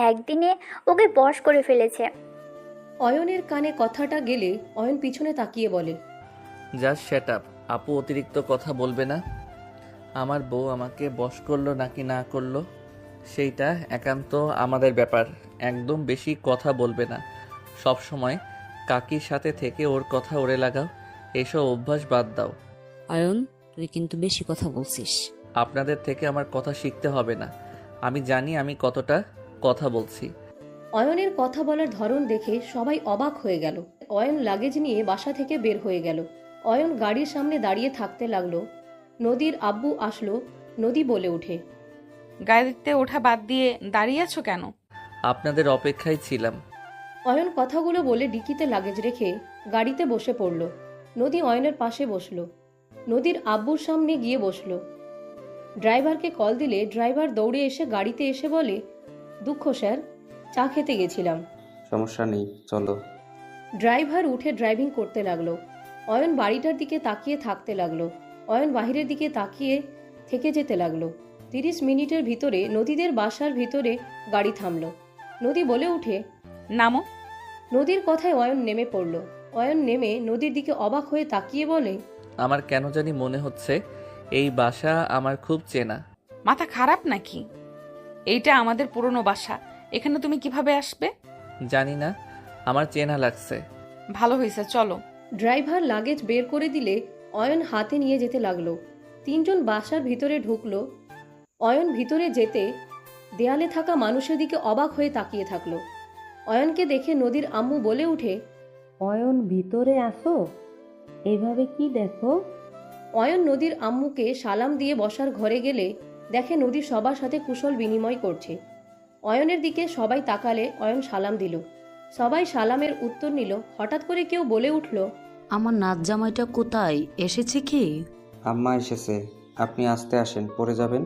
একদিনে ওকে বশ করে ফেলেছে। অয়নের কানে কথাটা গেলে অয়ন পিছনে তাকিয়ে বলে, জাস্ট শ্যাট আপ। আপু অতিরিক্ত কথা বলবে না। আমার বউ আমাকে বশ করলো নাকি না করলো সেইটা একান্ত আমাদের ব্যাপার। একদম বেশি কথা বলবে না। সব সময় কাকির সাথে থেকে ওর কথা ওরে লাগাও, এসব অভ্যাস বাদ দাও। অয়ন, তুই কিন্তু বেশি কথা বলছিস। আপনাদের থেকে আমার কথা শিখতে হবে না, আমি জানি আমি কতটা কথা বলছি। অয়নের কথা বলার ধরন দেখে সবাই অবাক হয়ে গেল। অয়ন লাগেজ নিয়ে বাসা থেকে বের হয়ে গেল। অয়ন গাড়ির সামনে দাঁড়িয়ে থাকতে লাগলো। নদীর আব্বু আসলো। নদী বলে ওঠে, গাড়িতে ওঠা বাদ দিয়ে দাঁড়িয়ে আছো কেন? আপনাদের অপেক্ষায় ছিলাম। অয়ন কথাগুলো বলে ডিকিতে লাগেজ রেখে গাড়িতে বসে পড়ল। নদী অয়নের পাশে বসলো। নদীর আব্বুর সামনে গিয়ে বসলো। ড্রাইভারকে কল দিলে ড্রাইভার দৌড়ে এসে গাড়িতে এসে বলে, দুঃখ স্যার, চা খেতে গেছিলাম। সমস্যা নেই, চলো। ড্রাইভার উঠে ড্রাইভিং করতে লাগলো। অয়ন বাড়িটার দিকে তাকিয়ে থাকতে লাগলো। অয়ন বাহিরের দিকে তাকিয়ে থেকে যেতে লাগলো। 30 মিনিটের ভিতরে নদীদের বাসার ভিতরে গাড়ি থামলো। নদী বলে উঠে, নামো। নদীর কথায় অয়ন নেমে পড়ল। অয়ন নেমে নদীর দিকে অবাক হয়ে তাকিয়ে বলে, আমার কেন জানি মনে হচ্ছে এই বাসা আমার খুব চেনা। মাথা খারাপ নাকি? এইটা আমাদের পুরনো বাসা, এখানে তুমি কিভাবে আসবে? জানি না, আমার চেনা লাগছে। ভালো হয়েছে, চলো। ড্রাইভার লাগেজ বের করে দিলে অয়ন হাতে নিয়ে যেতে লাগলো। 3 জন বাসার ভিতরে ঢুকলো। অয়ন ভিতরে যেতে দেয়ালে থাকা মানুষের দিকে অবাক হয়ে তাকিয়ে থাকলো। অয়নকে দেখে নদীর আম্মু বলে উঠে, অয়ন ভিতরে আসো, এভাবে কি দেখো? অয়ন নদীর আম্মুকে সালাম দিয়ে বসার ঘরে গেলে দেখে নদী সবার সাথে কুশল বিনিময় করছে। অয়নের দিকে সবাই তাকালে অয়ন সালাম দিল। সবাই সালামের উত্তর নিল। হঠাৎ করে কেউ বলে উঠল, আমার নাচ জামাইটা কোথায় এসেছে কি? আম্মা এসেছে, আপনি আসতে আসেন, পড়ে যাবেন।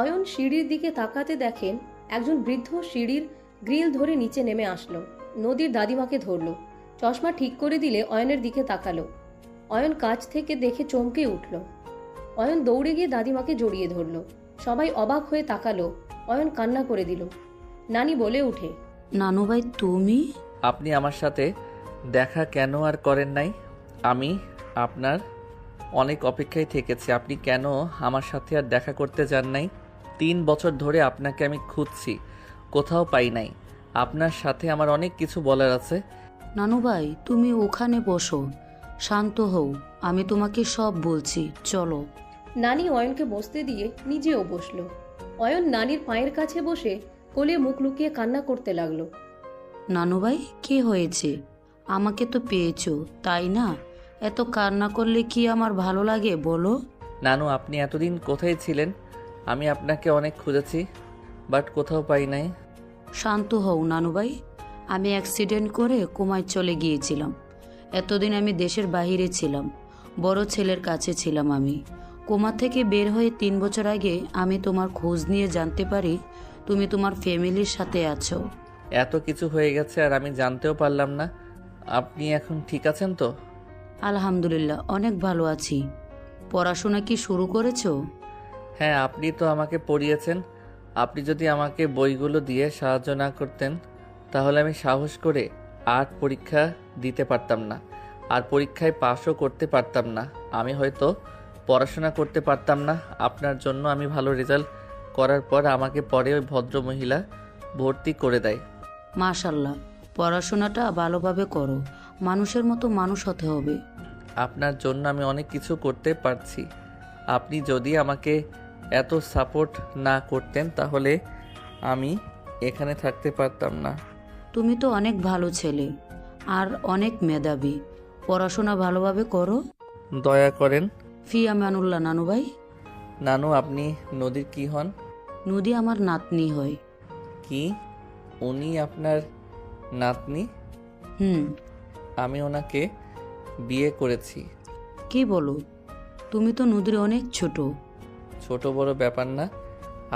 অয়ন সিঁড়ির দিকে তাকাতে দেখেন একজন বৃদ্ধ সিঁড়ির গ্রিল ধরে নিচে নেমে আসলো। নদীর দাদিমাকে ধরল। চশমা ঠিক করে দিলে অয়নের দিকে তাকালো। অয়ন কাছ থেকে দেখে চমকে উঠল। অয়ন দৌড়ে গিয়ে দাদিমাকে জড়িয়ে ধরল। সবাই অবাক হয়ে তাকালো। অয়ন কান্না করে দিল। নানি বলে উঠে, নানু ভাই তুমি? আপনি আমার সাথে দেখা কেন আর করেন নাই? আমি আপনার অনেক অপেক্ষায় থেকেছি, আপনি কেন আমার সাথে আর দেখা করতে যান নাই? 3 বছর ধরে আপনাকে আমি খুঁজছি, কোথাও পাই নাই। আপনার সাথে আমার অনেক কিছু বলার আছে। নানু ভাই তুমি ওখানে বসো, শান্ত হও, আমি তোমাকে সব বলছি, চলো। নানি অয়নকে বসতে দিয়ে নিজেও বসলো। অয়ন নানির পায়ের কাছে বসে কোলে মুখ লুকিয়ে কান্না করতে লাগলো। নানু ভাই কি হয়েছে? আমাকে তো পেয়েছো তাই না? এত কান্না করলে কি আমার ভালো লাগে বলো? নানু, আপনি এতদিন কোথায় ছিলেন? আমি আপনাকে অনেক খুঁজেছি, বাট কোথাও পাই নাই। শান্ত হও নানু ভাই, আমি অ্যাক্সিডেন্ট করে কোমায় চলে গিয়েছিলাম। এতদিন আমি দেশের বাইরে ছিলাম, বড় ছেলের কাছে ছিলাম। আমি কোমা থেকে বের হয়ে 3 বছর আগে আমি তোমার খোঁজ নিয়ে জানতে পারি তুমি তোমার ফ্যামিলির সাথে আছো। এত কিছু হয়ে গেছে আর আমি জানতেও পারলাম না। আপনি এখন ঠিক আছেন তো? আলহামদুলিল্লাহ অনেক ভালো আছি। পড়াশোনা কি শুরু করেছো? হ্যাঁ, আপনি তো আমাকে পড়িয়েছেন। আপনি যদি আমাকে বইগুলো দিয়ে সাহায্য না করতেন তাহলে আমি সাহস করে আর্ট পরীক্ষা দিতে পারতাম না, আর পরীক্ষায় পাশও করতে পারতাম না। আমি হয়তো পড়াশোনা করতে পারতাম না। আপনার জন্য আমি ভালো রেজাল্ট করার পর আমাকে পরে ওই ভদ্রমহিলা ভর্তি করে দেয়। মাশাল্লাহ, পড়াশোনাটা ভালোভাবে করো, মানুষের মতো মানুষ হতে হবে। আপনার জন্য আমি অনেক কিছু করতে পারছি। আপনি যদি আমাকে এত সাপোর্ট না করতেন তাহলে আমি এখানে থাকতে পারতাম না। তুমি তো অনেক ভালো ছেলে আর অনেক মেধাবী, পড়াশোনা ভালোভাবে করো। দয়া করেন। ফি আমানুল্লাহ নানু ভাই। নানু, আপনি নদীর কি হন? নদী আমার নাতনি হয়। কি উনি আপনার নাতনি? হুম। আমি ওনাকে বিয়ে করেছি। কি বলো? তুমি তো নদীর অনেক ছোট। ছোট বড় ব্যাপার না,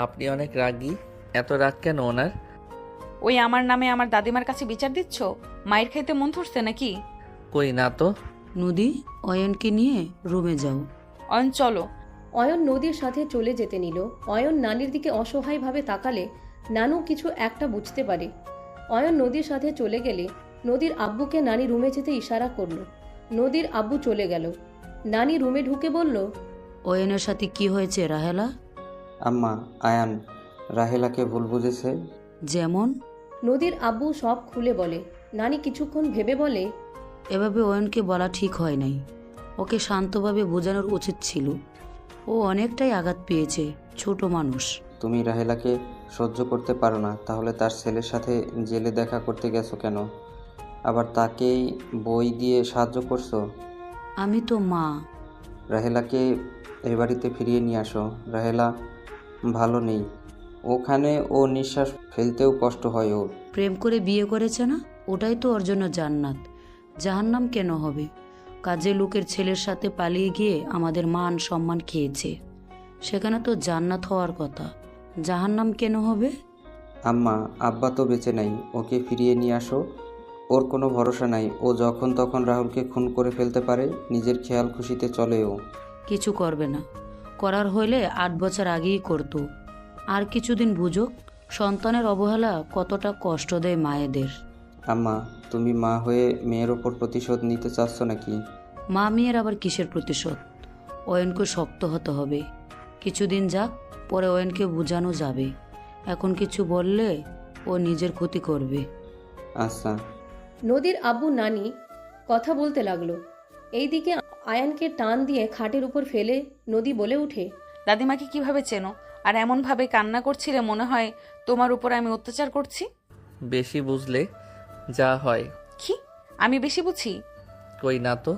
আপনি অনেক রাগী। এত রাগ কেন ওনার? ওই আমার নামে আমার দাদিমার কাছে বিচার দিচ্ছ? মায়ের খাইতে মন ধরছে নাকি? কই না তো। নদী, অয়নকে নিয়ে রুমে যাও। অয়ন চলো। অয়ন নদীর সাথে চলে যেতে নিল। অয়ন নানির দিকে অসহায়ভাবে তাকালে নানু কিছু একটা বুঝতে পারে। অয়ন নদীর সাথে চলে গেলে নদীর আব্বুকে নানি রুমে যেতে ইশারা করলো। নদীর আব্বু চলে গেল। নানি রুমে ঢুকে বলল, অয়নের সাথে কি হয়েছে রাহেলা? আম্মা, আয়ান রাহেলাকে ভুল বুঝেছে। যেমন? নদীর আব্বু সব খুলে বলে। নানি কিছুক্ষণ ভেবে বলে, এভাবে অয়নকে বলা ঠিক হয় নাই, ওকে শান্তভাবে বোঝানোর উচিত ছিল। ও অনেকটাই আঘাত পেয়েছে, ছোট মানুষ। তুমি রাহেলাকে সহ্য করতে পারো না, তাহলে তার ছেলের সাথে জেলে দেখা করতে গেছো কেন? আবার তাকেই বই দিয়ে সাহায্য করছো। আমি তো মা। রাহেলাকে এ বাড়িতে ফিরিয়ে নিয়ে আসো। রাহেলা ভালো নেই, ওখানে ও নিঃশ্বাস ফেলতেও কষ্ট হয় ওর। প্রেম করে বিয়ে করেছে না, ওটাই তো ওর জন্য জান্নাত। জাহান্নাম কেন হবে? কাজে লোকের ছেলের সাথে পালিয়ে গিয়ে আমাদের মান সম্মান খেয়েছে, সেখানে তো জান্নাত হওয়ার কথা, জাহান্নাম কেন হবে? আম্মা, আব্বা তো বেঁচে নাই, ওকে ফিরিয়ে নিয়ে আসো। ওর কোনো ভরসা নাই, ও যখন তখন রাহুলকে খুন করে ফেলতে পারে, নিজের খেয়াল খুশিতে চলে ও। কিছু করবে না, করার হইলে 8 বছর আগেই করতো। আর কিছুদিন বুঝুক, সন্তানের অবহেলা কতটা কষ্ট দেয় মায়েদের। আম্মা, তুমি মা হয়ে মেয়ের ওপর প্রতিশোধ নিতে চাচ্ছ নাকি? মা মেয়ের আবার কিসের প্রতিশোধ? অয়নকে শক্ত হতে হবে, কিছুদিন যাক, পরে অয়নকে বোঝানো যাবে। এখন কিছু বললে ও নিজের ক্ষতি করবে। আচ্ছা। নদীর আব্বু নানি কথা বলতে লাগলো। এইদিকে আয়ানকে টান দিয়ে খাটের উপর ফেলে নদী বলে উঠে, দাদিমাকে কিভাবে চেনো? আর এমনভাবে কান্না করছিলে মনে হয় তোমার উপর আমি অত্যাচার করছি। বেশি বুঝলে যা হয়। কি আমি বেশি বুঝি? কই না তো।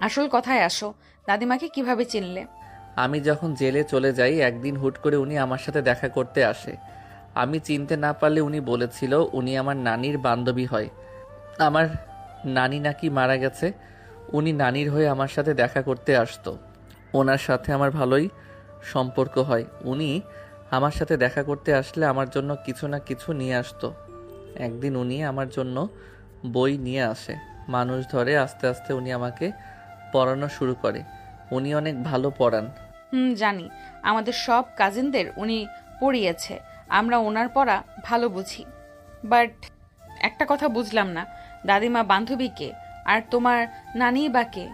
আসল কথায় আসো, দাদিমাকে কিভাবে চিনলে? আমি যখন জেলে চলে যাই একদিন হুট করে উনি আমার সাথে দেখা করতে আসে। আমি চিনতে না পারলে উনি বলেছিল উনি আমার নানির বান্ধবী হয়। আমার নানি নাকি মারা গেছে। উনি নানির হয়ে আমার সাথে দেখা করতে আসতো। ওনার সাথে আমার ভালোই সম্পর্ক হয়। উনি আমার সাথে দেখা করতে আসলে আমার জন্য কিছু না কিছু নিয়ে আসতো। একদিন উনি আমার জন্য বই নিয়ে আসে। মানুষ ধরে আস্তে আস্তে উনি আমাকে পড়ানো শুরু করে। উনি অনেক ভালো পড়ান। জানি, আমাদের সব কাজিনদের উনি পড়িয়েছে। আমরা ওনার পড়া ভালো বুঝি। বাট একটা কথা বুঝলাম না, দাদিমা বান্ধবীকে আর তোমার নানি বা কে?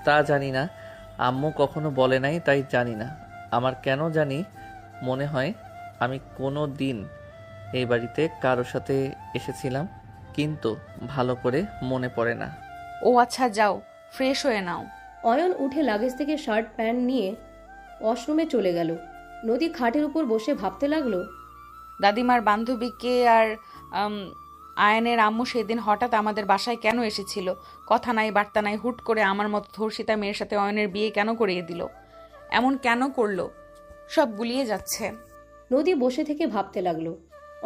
তা জানি না, আম্মু কখনো বলে নাই, তাই জানি না। আমার কেন জানি মনে হয় আমি কোনো দিন এই বাড়িতে কারোর সাথে এসেছিলাম, কিন্তু ভালো করে মনে পড়ে না। ও আচ্ছা, যাও ফ্রেশ হয়ে নাও। অয়ন উঠে লাগেজ থেকে শার্ট প্যান্ট নিয়ে ওয়াশরুমে চলে গেল। নদী খাটের উপর বসে ভাবতে লাগলো, দাদিমার বান্ধবীকে আর আয়নের আম্মু সেদিন হঠাৎ আমাদের বাসায় কেন এসেছিল? কথা নাই বার্তা নাই, হুট করে আমার মতো ধর্ষিতা মেয়ের সাথে অয়নের বিয়ে কেন করিয়ে দিল? এমন কেন করলো? সব গুলিয়ে যাচ্ছে। নদী বসে থেকে ভাবতে লাগলো।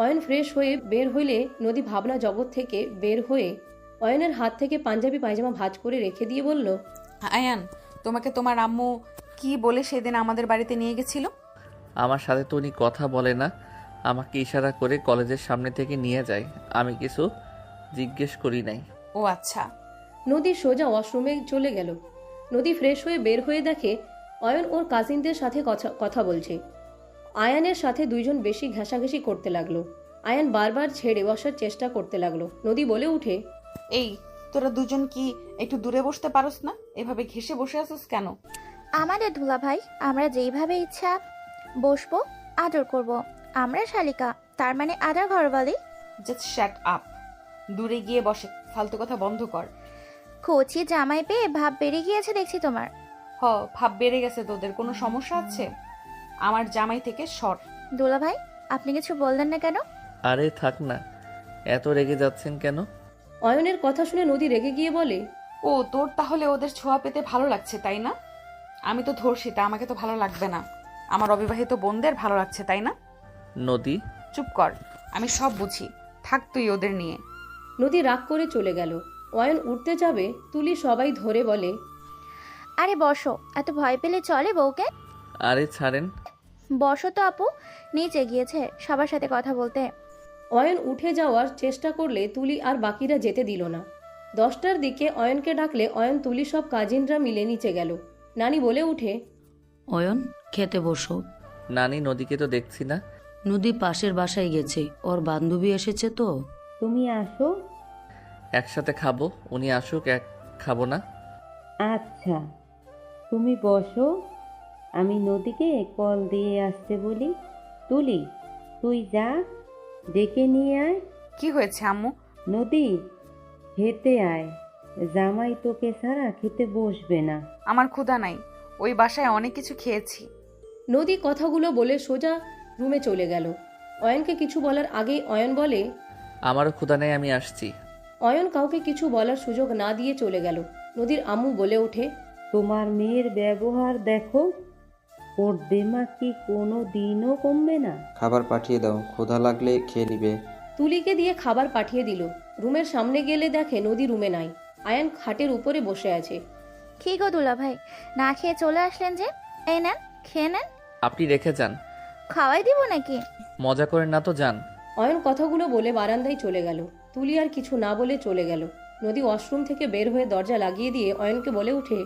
অয়ন ফ্রেশ হয়ে বের হইলে নদী ভাবনা জগৎ থেকে বের হয়ে অয়নের হাত থেকে পাঞ্জাবি পায়জামা ভাঁজ করে রেখে দিয়ে বলল, আয়ান, তোমাকে তোমার আম্মু কি বলে সেদিন আমাদের বাড়িতে নিয়ে গেছিল? আমার সাথে তো উনি কথা বলে না, আমাকে ইশারা করে কলেজের সামনে থেকে নিয়ে যায়। আমি কিছু জিজ্ঞেস করি নাই। ও আচ্ছা। নদী সোজা ওয়াশরুমে চলে গেল। নদী ফ্রেশ হয়ে বের হয়ে দেখে অয়ন ওর কাজিনদের সাথে কথা বলছে। আয়ানের সাথে দুইজন বেশি ঘেঁষাঘেঁষি করতে লাগলো। আয়ান বারবার ছেড়ে বসার চেষ্টা করতে লাগলো। নদী বলে উঠে, এই তোরা দুজন কি একটু দূরে বসতে পারোস না? এভাবে ঘেসে বসে আছিস কেন? আমাদের দুলাভাই, আমরা যেইভাবে ইচ্ছা বসবো, আদর করব। আমরা শালিকা, তার মানে আদর ঘরবালি। Just shut up. দূরে গিয়ে বসে, ফালতু কথা বন্ধ কর। কচি জামাই পেয়ে ভাব বেড়ে গিয়েছে দেখছি তোমার। ভাব বেড়ে গেছে তোদের? কোনো সমস্যা আছে? আমার জামাই থেকে সর। দুলাভাই, আপনি কিছু বললেন না কেন? আরে থাক না, এত রেগে যাচ্ছেন কেন? অয়নের কথা শুনে নদী রেগে গিয়ে বলে, ও তোর তাহলে ওদের ছোঁয়া পেতে ভালো লাগছে, তাই না? আমি তো ধর্ষিতা, আমাকে তো ভালো লাগবে না। আমার অবিবাহিত বোনদের ভালো লাগছে, তাই না? নদী চুপ কর, আমি সব বুঝি। থাক তুই ওদের নিয়ে। নদী রাগ করে চলে গেল। অয়ন উঠতে যাবে, তুলি সবাই ধরে বলে, আরে বসো, এত ভয় পেলে চলে বউকে? আরে ছাড়েন। বসো তো আপু, নিচে গিয়েছে সবার সাথে কথা বলতে। অয়ন উঠে যাওয়ার চেষ্টা করলে তুলি আর বাকিরা যেতে দিল না। 10টার দিকে অয়নকে ডাকলে অয়ন তুলি সব কাজিনরা মিলে নিচে গেল। নানি বলে উঠে, অয়ন খেতে বসো। নানি, নদীকে তো দেখছি না। নদী পাশের বাসায় গেছে, ওর বান্ধবী এসেছে তো। তুমি আসো। একসাথে খাবো, উনি আসুক, এক খাবো না। আচ্ছা, তুমি বসো, আমি নদীকে কল দিয়ে আসতে বলি। তুলি, তুই যা, ডেকে নিয়ে আয়। কি হয়েছে আম্মু? নদী, খেতে আয়, জামাই তোকে ছাড়া খেতে বসবে না। আমার ক্ষুধা নাই, ওই বাসায় অনেক কিছু খেয়েছি। নদী কথাগুলো বলে সোজা রুমে চলে গেল। অয়নকে কিছু বলার আগেই অয়ন বলে, আমারও ক্ষুধা নেই, আমি আসছি। অয়ন কাউকে কিছু বলার সুযোগ না দিয়ে চলে গেল। নদীর আম্মু বলে ওঠে, তোমার মেয়ের ব্যবহার দেখো, ওর দেমা কি কোনো দিনও কমবে না। খাবার পাঠিয়ে দাও, ক্ষুধা লাগলে খেয়ে নিবে। তুলিকে দিয়ে খাবার পাঠিয়ে দিল। রুমের সামনে গেলে দেখে নদী রুমে নাই। আয়ান খাটের উপরে বসে আছে। কি গো দুলাভাই, না খেয়ে চলে আসলেন যে? এই নেন, খেয়ে নেন। আপনি রেখে যান। খাওয়াই দিব নাকি? মজা করেন না তো, যান। অয়ন কথাগুলো বলে বারান্দায় চলে গেল। তুলি আর কিছু না বলে চলে গেল। নদী ওয়াশরুম থেকে বের হয়ে দরজা লাগিয়ে দিয়ে অয়নকে বলে উঠে,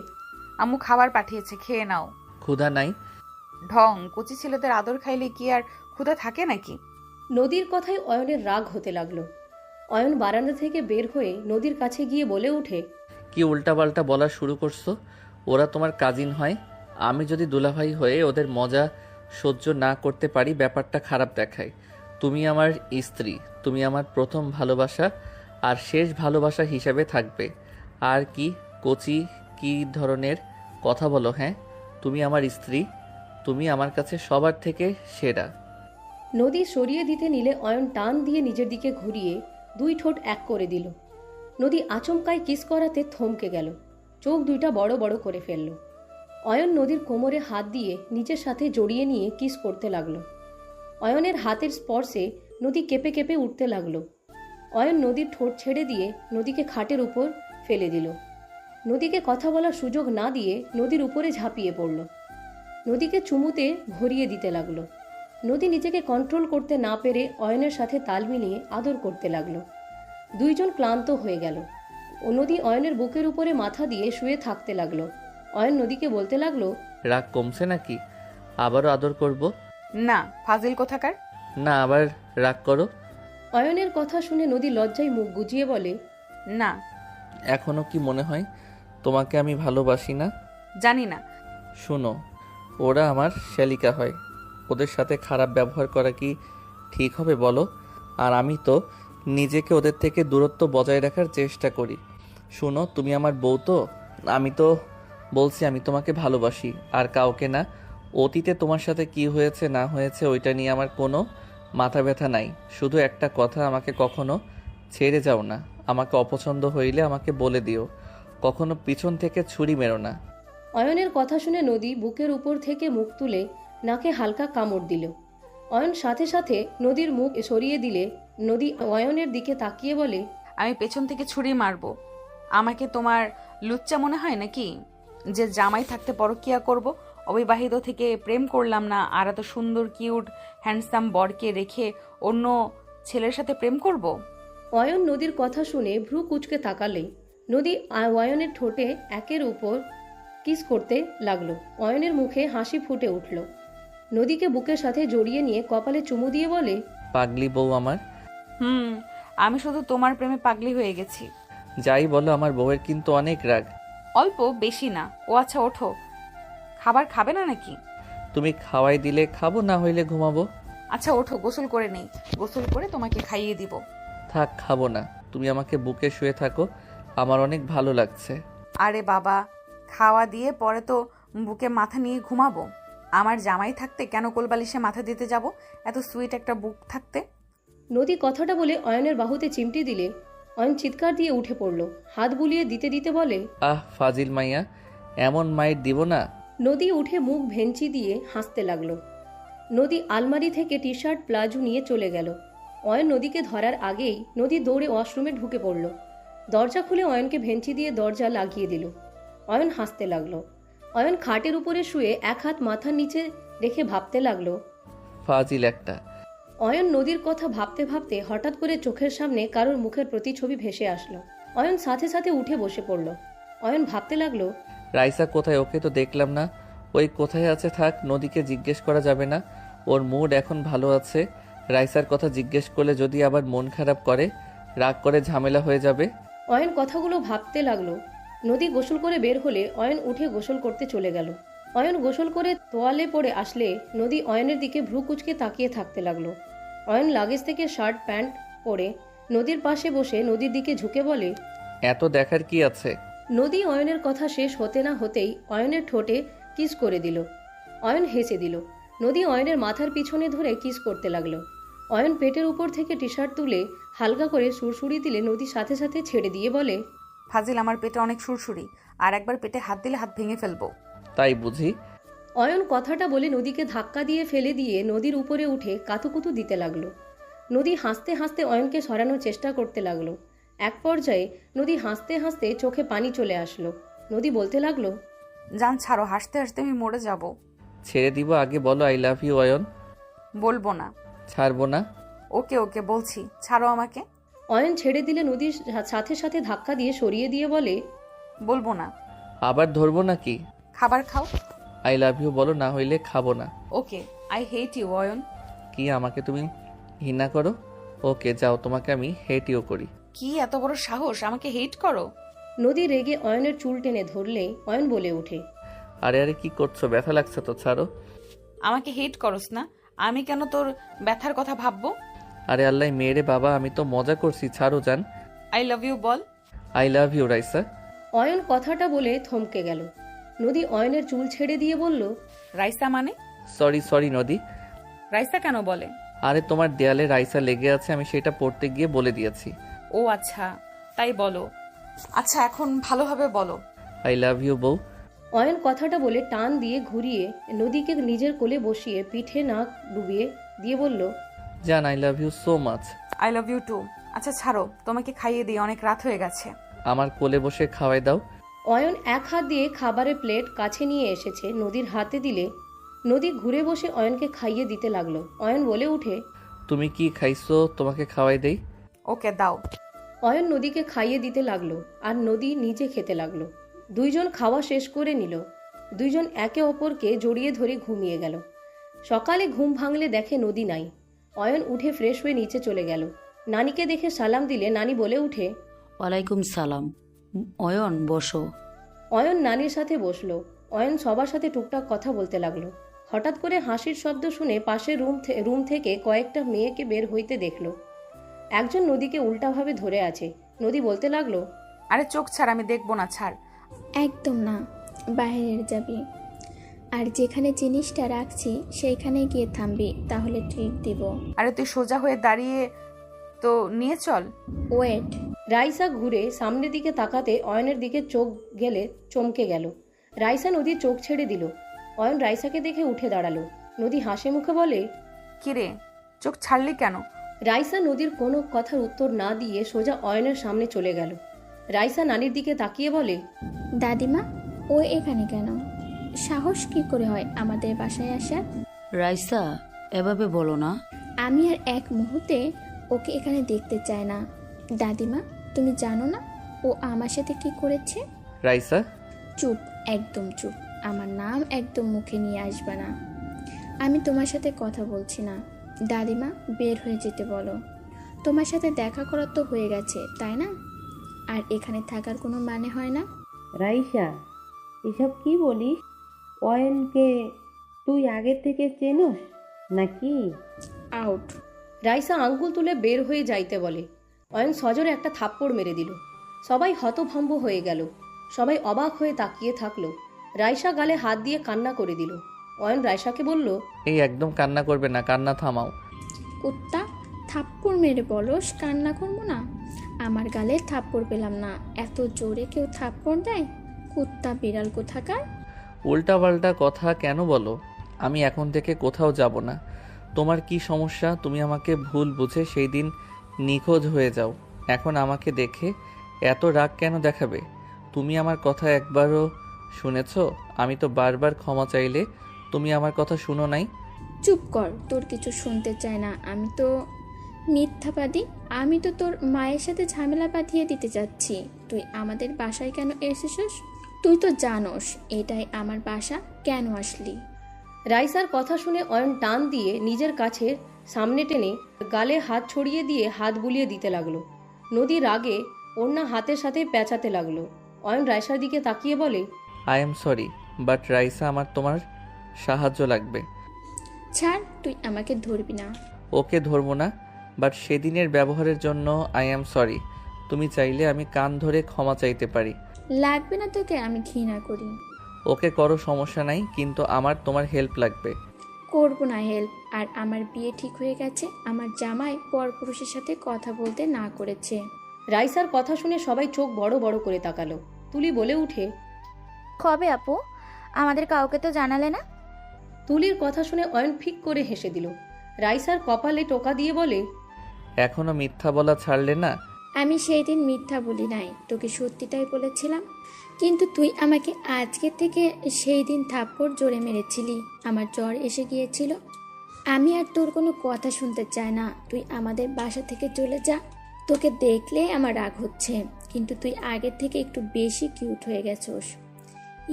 আম্মু খাবার পাঠিয়েছে, খেয়ে নাও। ক্ষুধা নাই। ঢং, কচি ছেলেদের আদর খাইলে কি আর ক্ষুধা থাকে নাকি? নদীর কথায় অয়নের রাগ হতে লাগলো। অয়ন বারান্দা থেকে বের হয়ে নদীর কাছে গিয়ে বলে উঠে, কি উল্টাপাল্টা বলা শুরু করছো? ওরা তোমার কাজিন হয়। আমি যদি দুলাভাই হয়ে ওদের মজা সহ্য না করতে পারি, ব্যাপারটা খারাপ দেখায়। তুমি আমার স্ত্রী, তুমি আমার প্রথম ভালোবাসা আর শেষ ভালোবাসা হিসাবে থাকবে। আর কি কচি কি ধরনের কথা বলো? হ্যাঁ, তুমি আমার স্ত্রী, তুমি আমার কাছে সবার থেকে সেরা। নদী সরিয়ে দিতে নিলে অয়ন টান দিয়ে নিজের দিকে ঘুরিয়ে দুই ঠোঁট এক করে দিল। নদী আচমকায় কিস করাতে থমকে গেল, চোখ দুইটা বড় বড় করে ফেলল। অয়ন নদীর কোমরে হাত দিয়ে নিজের সাথে জড়িয়ে নিয়ে কিস করতে লাগলো। অয়নের হাতের স্পর্শে নদী কেঁপে কেঁপে উঠতে লাগলো। অয়ন নদীর ঠোঁট ছেড়ে দিয়ে নদীকে খাটের উপর ফেলে দিল। নদীকে কথা বলার সুযোগ না দিয়ে নদীর উপরে ঝাঁপিয়ে পড়ল। নদীকে চুমুতে ভরিয়ে দিতে লাগলো। নদী নিজেকে কন্ট্রোল করতে না পেরে অয়নের সাথে তাল মিলিয়ে আদর করতে লাগলো। দুইজন ক্লান্ত হয়ে গেল ও নদী অয়নের বুকের উপরে মাথা দিয়ে শুয়ে থাকতে লাগলো। অয়ন নদীকে বলতে লাগলো, রাগ কমছে নাকি? আবারও আদর করব? না, ফাজিল কোথাকার। না, আবার রাগ করো? অয়নের কথা শুনে নদী লজ্জায় মুখ গুজিয়ে বলে, না। এখনো কি মনে হয় তোমাকে আমি ভালোবাসি না? জানি না। শোনো, ওরা আমার শ্যালিকা হয়, ওদের সাথে খারাপ ব্যবহার করা কি ঠিক হবে বলো? আর আমি তো নিজেকে ওদের থেকে দূরত্ব বজায় রাখার চেষ্টা করি। শোনো, তুমি আমার বউ তো, আমি তো বলছি আমি তোমাকে ভালোবাসি, আর কাউকে না। অতীতে তোমার সাথে কি হয়েছে না হয়েছে ওইটা নিয়ে আমার কোনো মাথা ব্যথা নাই। শুধু একটা কথা, আমাকে কখনো ছেড়ে যাও না। আমাকে অপছন্দ হইলে আমাকে বলে দিও, কখনো পিছন থেকে ছুরি মেরো না। অয়নের কথা শুনে নদী বুকের উপর থেকে মুখ তুলে নাকে হালকা কামড় দিল। অয়ন সাথে সাথে নদীর মুখ সরিয়ে দিলে নদী অয়নের দিকে তাকিয়ে বলে, আমি পেছন থেকে ছুরি মারবো? আমাকে তোমার লুচ্চা মনে হয় নাকি যে জামাই থাকতে পরকিয়া করব? অবিবাহিত থেকে প্রেম করলাম না, আর এত সুন্দর কিউট হ্যান্ডসাম বরকে রেখে অন্য ছেলের সাথে প্রেম করব? অয়ন নদীর কথা শুনে ভ্রু কুচকে তাকালে নদী অয়নের ঠোঁটে একের উপর কিস করতে লাগলো। অয়নের মুখে হাসি ফুটে উঠল। নদীকে বুকের সাথে জড়িয়ে নিয়ে কপালে চুমু দিয়ে বলে, পাগলি বউ আমার। আমি শুধু তোমার প্রেমে পাগলি হয়ে গেছি। যাই বলো, আমার বউয়ের কিন্তু অনেক রাগ। অল্প, বেশি না। ও আচ্ছা, ওঠো। খাবার খাবে না নাকি? তুমি খাওয়াই দিলে খাবো, না হইলে ঘুমাবো। আচ্ছা ওঠো, গোসল করে নেই। গোসল করে তোমাকে খাইয়ে দিব। থাক, খাবো না। তুমি আমাকে বুকে শুয়ে থাকো, আমার অনেক ভালো লাগছে। আরে বাবা, খাওয়া দিয়ে পরে তো বুকে মাথা নিয়ে ঘুমাবো। আমার জামাই থাকতে কেন কোলবালিশে মাথা দিতে যাব? এত সুইট একটা বুক থাকতে। নদী কথাটা বলে অয়নের বাহুতে চিমটি দিলে অয়ন চিৎকার দিয়ে উঠে পড়ল। হাত বুলিয়ে দিতে দিতে বলে, আহ ফাজিল মাইয়া, এমন মাইর দিব না। নদী উঠে মুখ ভেঞ্চি দিয়ে হাসতে লাগলো। নদী আলমারি থেকে টি শার্ট প্লাজো নিয়ে চলে গেল। অয়ন নদীকে ধরার আগেই নদী দৌড়ে ওয়াশরুমে ঢুকে পড়ল। দরজা খুলে অয়নকে ভেঞ্চি দিয়ে দরজা লাগিয়ে দিল। অয়ন হাসতে লাগলো। অয়ন খাটের উপরে শুয়ে এক হাত মাথার নিচে রেখে ভাবতে লাগলো। ফাজিল একটা। অয়ন নদীর কথা ভাবতে ভাবতে হঠাৎ করে চোখের সামনে কারোর মুখের প্রতিছবি ভেসে আসলো। অয়ন সাথে সাথে উঠে বসে পড়ল। অয়ন ভাবতে লাগলো, রাইসা কোথায়? ওকে তো দেখলাম না। ওই কোথায় আছে থাক, নদীকে জিজ্ঞেস করা যাবে না। ওর মুড এখন ভালো আছে। রাইসার কথা জিজ্ঞেস করলে যদি আবার মন খারাপ করে, রাগ করে ঝামেলা হয়ে যাবে। অয়ন কথাগুলো ভাবতে লাগলো। নদী গোসল করে বের হলে অয়ন উঠে গোসল করতে চলে গেল। অয়ন গোসল করে তোয়ালে পড়ে আসলে নদী অয়নের দিকে ভ্রু কুচকে তাকিয়ে থাকতে লাগলো। অয়ন লাগেজ থেকে শার্ট প্যান্ট পরে নদীর পাশে বসে নদীর দিকে ঝুঁকে বলে, এত দেখার কি আছে? নদী অয়নের কথা শেষ হতে না হতেই অয়নের ঠোঁটে কিস করে দিল। অয়ন হেসে দিল। নদী অয়নের মাথার পিছনে ধরে কিস করতে লাগলো। অয়ন পেটের উপর থেকে টি শার্ট তুলে হালকা করে সুরসুরি দিলে নদী সাথে সাথে ছেড়ে দিয়ে বলে, ফাজিল, আমার পেটে অনেক সুরসুরি, আর একবার পেটে হাত দিলে হাত ভেঙে ফেলবো। তাই বুঝি? অয়ন কথাটা বলে নদীকে ধাক্কা দিয়ে ফেলে দিয়ে নদীর উপরে উঠে কাতুকুতু দিতে লাগলো। নদী হাসতে হাসতে অয়নকে সরানোর চেষ্টা করতে লাগলো। এক পর্যায়ে নদী হাসতে হাসতে চোখে পানি চলে আসলো। নদী বলতে লাগলো, জান ছাড়ো, হাসতে হাসতে আমি মরে যাব। ছেড়ে দিব? আগে বলো আই লাভ ইউ। অয়ন, বলবো না। ছাড়বো না। ওকে ওকে বলছি, ছাড়ো আমাকে। অয়ন ছেড়ে দিলে নদীর সাথে সাথে ধাক্কা দিয়ে সরিয়ে দিয়ে বলে, বলবো না। আবার ধরবো নাকি? খাবার খাও। আই লাভ ইউ বলো, না হইলে খাবো না। ওকে, আই হেট ইউ। অয়ন, কি আমাকে তুমি ঘৃণা করো? ওকে যাও, তোমাকে আমি হেট ইউ করি। কি এত বড় সাহস, আমাকে হেট করো? নদী রেগে অয়নের চুল টেনে ধরলে অয়ন বলে ওঠে, আরে আরে কি করছো? ব্যথা লাগছে তো, ছাড়ো। আমাকে হেট করস না, আমি কেন তোর ব্যথার কথা ভাববো? আরে আল্লাহ মেয়েরে বাবা, আমি তো মজা করছি, ছাড়ো জান। আই লাভ ইউ বল। I love you Raisa. Ayan কথাটা বলে থমকে গেল। নদী অয়নের চুল ছেড়ে দিয়ে বলল, রাইসা মানে? সরি সরি নদী। রাইসা কেন বলে? আরে তোমার দেয়ালে রাইসা লেগে আছে, আমি সেটা পড়তে গিয়ে বলে দিয়েছি। ও আচ্ছা, তাই বলো। আচ্ছা এখন ভালোভাবে বলো। আই লাভ ইউ বউ। অয়ন কথাটা বলে টান দিয়ে ঘুরিয়ে নদীকে নিজের কোলে বসিয়ে পিঠে নাক ডুবিয়ে দিয়ে বলল, জান I love you so much. I love you too. আচ্ছা ছাড়ো, তোমাকে খাইয়ে দিই, অনেক রাত হয়ে গেছে। আমার কোলে বসে খাওয়াই দাও। অয়ন এক হাত দিয়ে খাবারের প্লেট কাছে নিয়ে এসেছে নদীর হাতে দিলে নদী ঘুরে বসে অয়নকে খাইয়ে দিতে লাগলো। অয়ন বলে উঠে, তুমি কি খাইছো, তোমাকে খাওয়াই দেই। ওকে দাও। অয়ন নদীকে খাইয়ে দিতে লাগলো আর নদী নিজে খেতে লাগলো। দুইজন খাওয়া শেষ করে নিল। দুইজন একে অপরকে জড়িয়ে ধরে ঘুমিয়ে গেল। সকালে ঘুম ভাঙলে দেখে নদী নাই। অয়ন উঠে ফ্রেশ হয়ে নিচে চলে গেল। নানিকে দেখে সালাম দিলে নানি বলে উঠে, ওয়ালাইকুম সালাম। অয়ন বসো। অয়ন নানির সাথে বসলো। অয়ন সবার সাথে টুকটাক কথা বলতে লাগলো। হঠাৎ করে হাসির শব্দ শুনে পাশের রুম থেকে কয়েকটা মেয়েকে বের হইতে দেখলো। একজন নদীকে উল্টাভাবে ধরে আছে। নদী বলতে লাগলো, আরে চোখ ছাড়, আমি দেখবো না, ছাড়। একদম না, বাইরের যাবি। আর যেখানে জিনিসটা রাখছি সেইখানে গিয়ে থামবি, তাহলে ট্রিট দিব। আরে তুই সোজা হয়ে দাঁড়িয়ে তো নিয়ে চল। ওয়েট। রাইসা ঘুরে সামনের দিকে তাকাতে অয়নের দিকে চোখ গেলে চমকে গেল। রাইসা নদীর চোখ ছেড়ে দিল। অয়ন রাইসাকে দেখে উঠে দাঁড়ালো। নদী হাসি মুখে বলে, কিরে চোখ ছাড়লি কেন? রাইসা নদীর কোনো কথার উত্তর না দিয়ে সোজা অয়নের সামনে চলে গেল। রাইসা নানির দিকে তাকিয়ে বলে, দাদিমা, ও এখানে কেন? সাহস কি করে হয় আমাদের বাসায় আসার? রাইসা, এভাবে বলো না। আমি আর এক মুহূর্তে ওকে এখানে দেখতে চাই না। দাদিমা, তুমি জানো না ও আমার সাথে কি করেছে? রাইসা, চুপ, একদম চুপ। আমার নাম একদম মুখে নিয়ে আসবে না। আমি তোমার সাথে কথা বলছি না। দাদিমা, বের হয়ে যেতে বলো। তোমার সাথে দেখা করার তো হয়ে গেছে, তাই না? আর এখানে থাকার কোনো মানে হয় না। রাইসা, এসব কি বলিস? অয়নকে তুই আগে থেকে চেনোস নাকি? আউট। রাইসা আঙ্গুল তুলে বের হয়ে যাইতে বলে। অয়ন সজোরে একটা থাপ্পড় মেরে দিল। সবাই হতভম্ব হয়ে গেল। সবাই অবাক হয়ে তাকিয়ে থাকলো। রাইসা গালে হাত দিয়ে কান্না করে দিল। অয়ন রাইসাকে বলল, এই একদম কান্না করবে না, কান্না থামাও। কুত্তা, থাপ্পড় মেরে বলস কান্না করবো না? আমার গালে থাপ্পড় পেলাম না, এত জোরে কেউ থাপ্পড় দেয়? কুত্তা বিড়াল কোথাকার। উল্টাপাল্টা কথা কেন বলো? আমি এখন থেকে কোথাও যাব না। তোমার কি সমস্যা? তুমি আমাকে ভুল বুঝে সেই দিন নিখোঁজ হয়ে যাও। এখন আমাকে দেখে এত রাগ কেন দেখাবে? তুমি আমার কথা একবারও শুনেছো? আমি তো বারবার ক্ষমা চাইলে তুমি আমার কথা শুনো নাই। চুপ কর, তোর কিছু শুনতে চাই না। আমি তো মিথ্যাবাদী। আমি তো তোর মায়ের সাথে ঝামেলা বাঁধিয়ে দিতে যাচ্ছি। তুই আমাদের বাসায় কেন এসেছিস? তুই তো জানোস এটাই আমার বাসা, কেন আসলি? রাইসার কথা শুনে অয়ন টান দিয়ে নিজের কাছে সামনে টেনে গালে হাত ছড়িয়ে দিয়ে হাত বুলিয়ে দিতে লাগলো। নদী রাগে ওড়না হাতের সাথে পেঁচাতে লাগলো। অয়ন রাইসার দিকে তাকিয়ে বলে, I am sorry, but Raisa, আমার তোমার সাহায্য লাগবে। ছাড়, তুই আমাকে ধরবি না। ওকে ধরবো না, বাট সেদিনের ব্যবহারের জন্য আই এম সরি। তুমি চাইলে আমি কান ধরে ক্ষমা চাইতে পারি। লাগবে না তোকে, আমি ঘৃণা করি। ওকে করো, সমস্যা নাই, কিন্তু আমার তোমার হেল্প লাগবে। করবো না হেল্প। আর আমার বিয়ে ঠিক হয়ে গেছে। আমার জামাই পরপুরুষের সাথে কথা বলতে না করেছে। রাইসার কথা শুনে সবাই চোখ বড় বড় করে তাকালো। তুলি বলে উঠে, কবে আপু? আমাদের কাউকে তো জানালে না। তুলির কথা শুনে অয়ন ফিক করে হেসে দিল। রাইসার কপালে টোকা দিয়ে বলে, এখনো মিথ্যা বলা ছাড়লে না? আমি সেই দিন মিথ্যা বলি নাই, তোকে সত্যিটাই বলেছিলাম। কিন্তু তুই আমাকে আজকে থেকে সেই দিন থাপ্পড় জোরে মেরেছিলি। আমার জ্বর এসে গিয়েছিল। আমি আর তোর কোনো কথা শুনতে চাই না। তুই আমাদের বাসা থেকে চলে যা। তোকে দেখলে আমার রাগ হচ্ছে, কিন্তু তুই আগের থেকে একটু বেশি কিউট হয়ে গেছোস।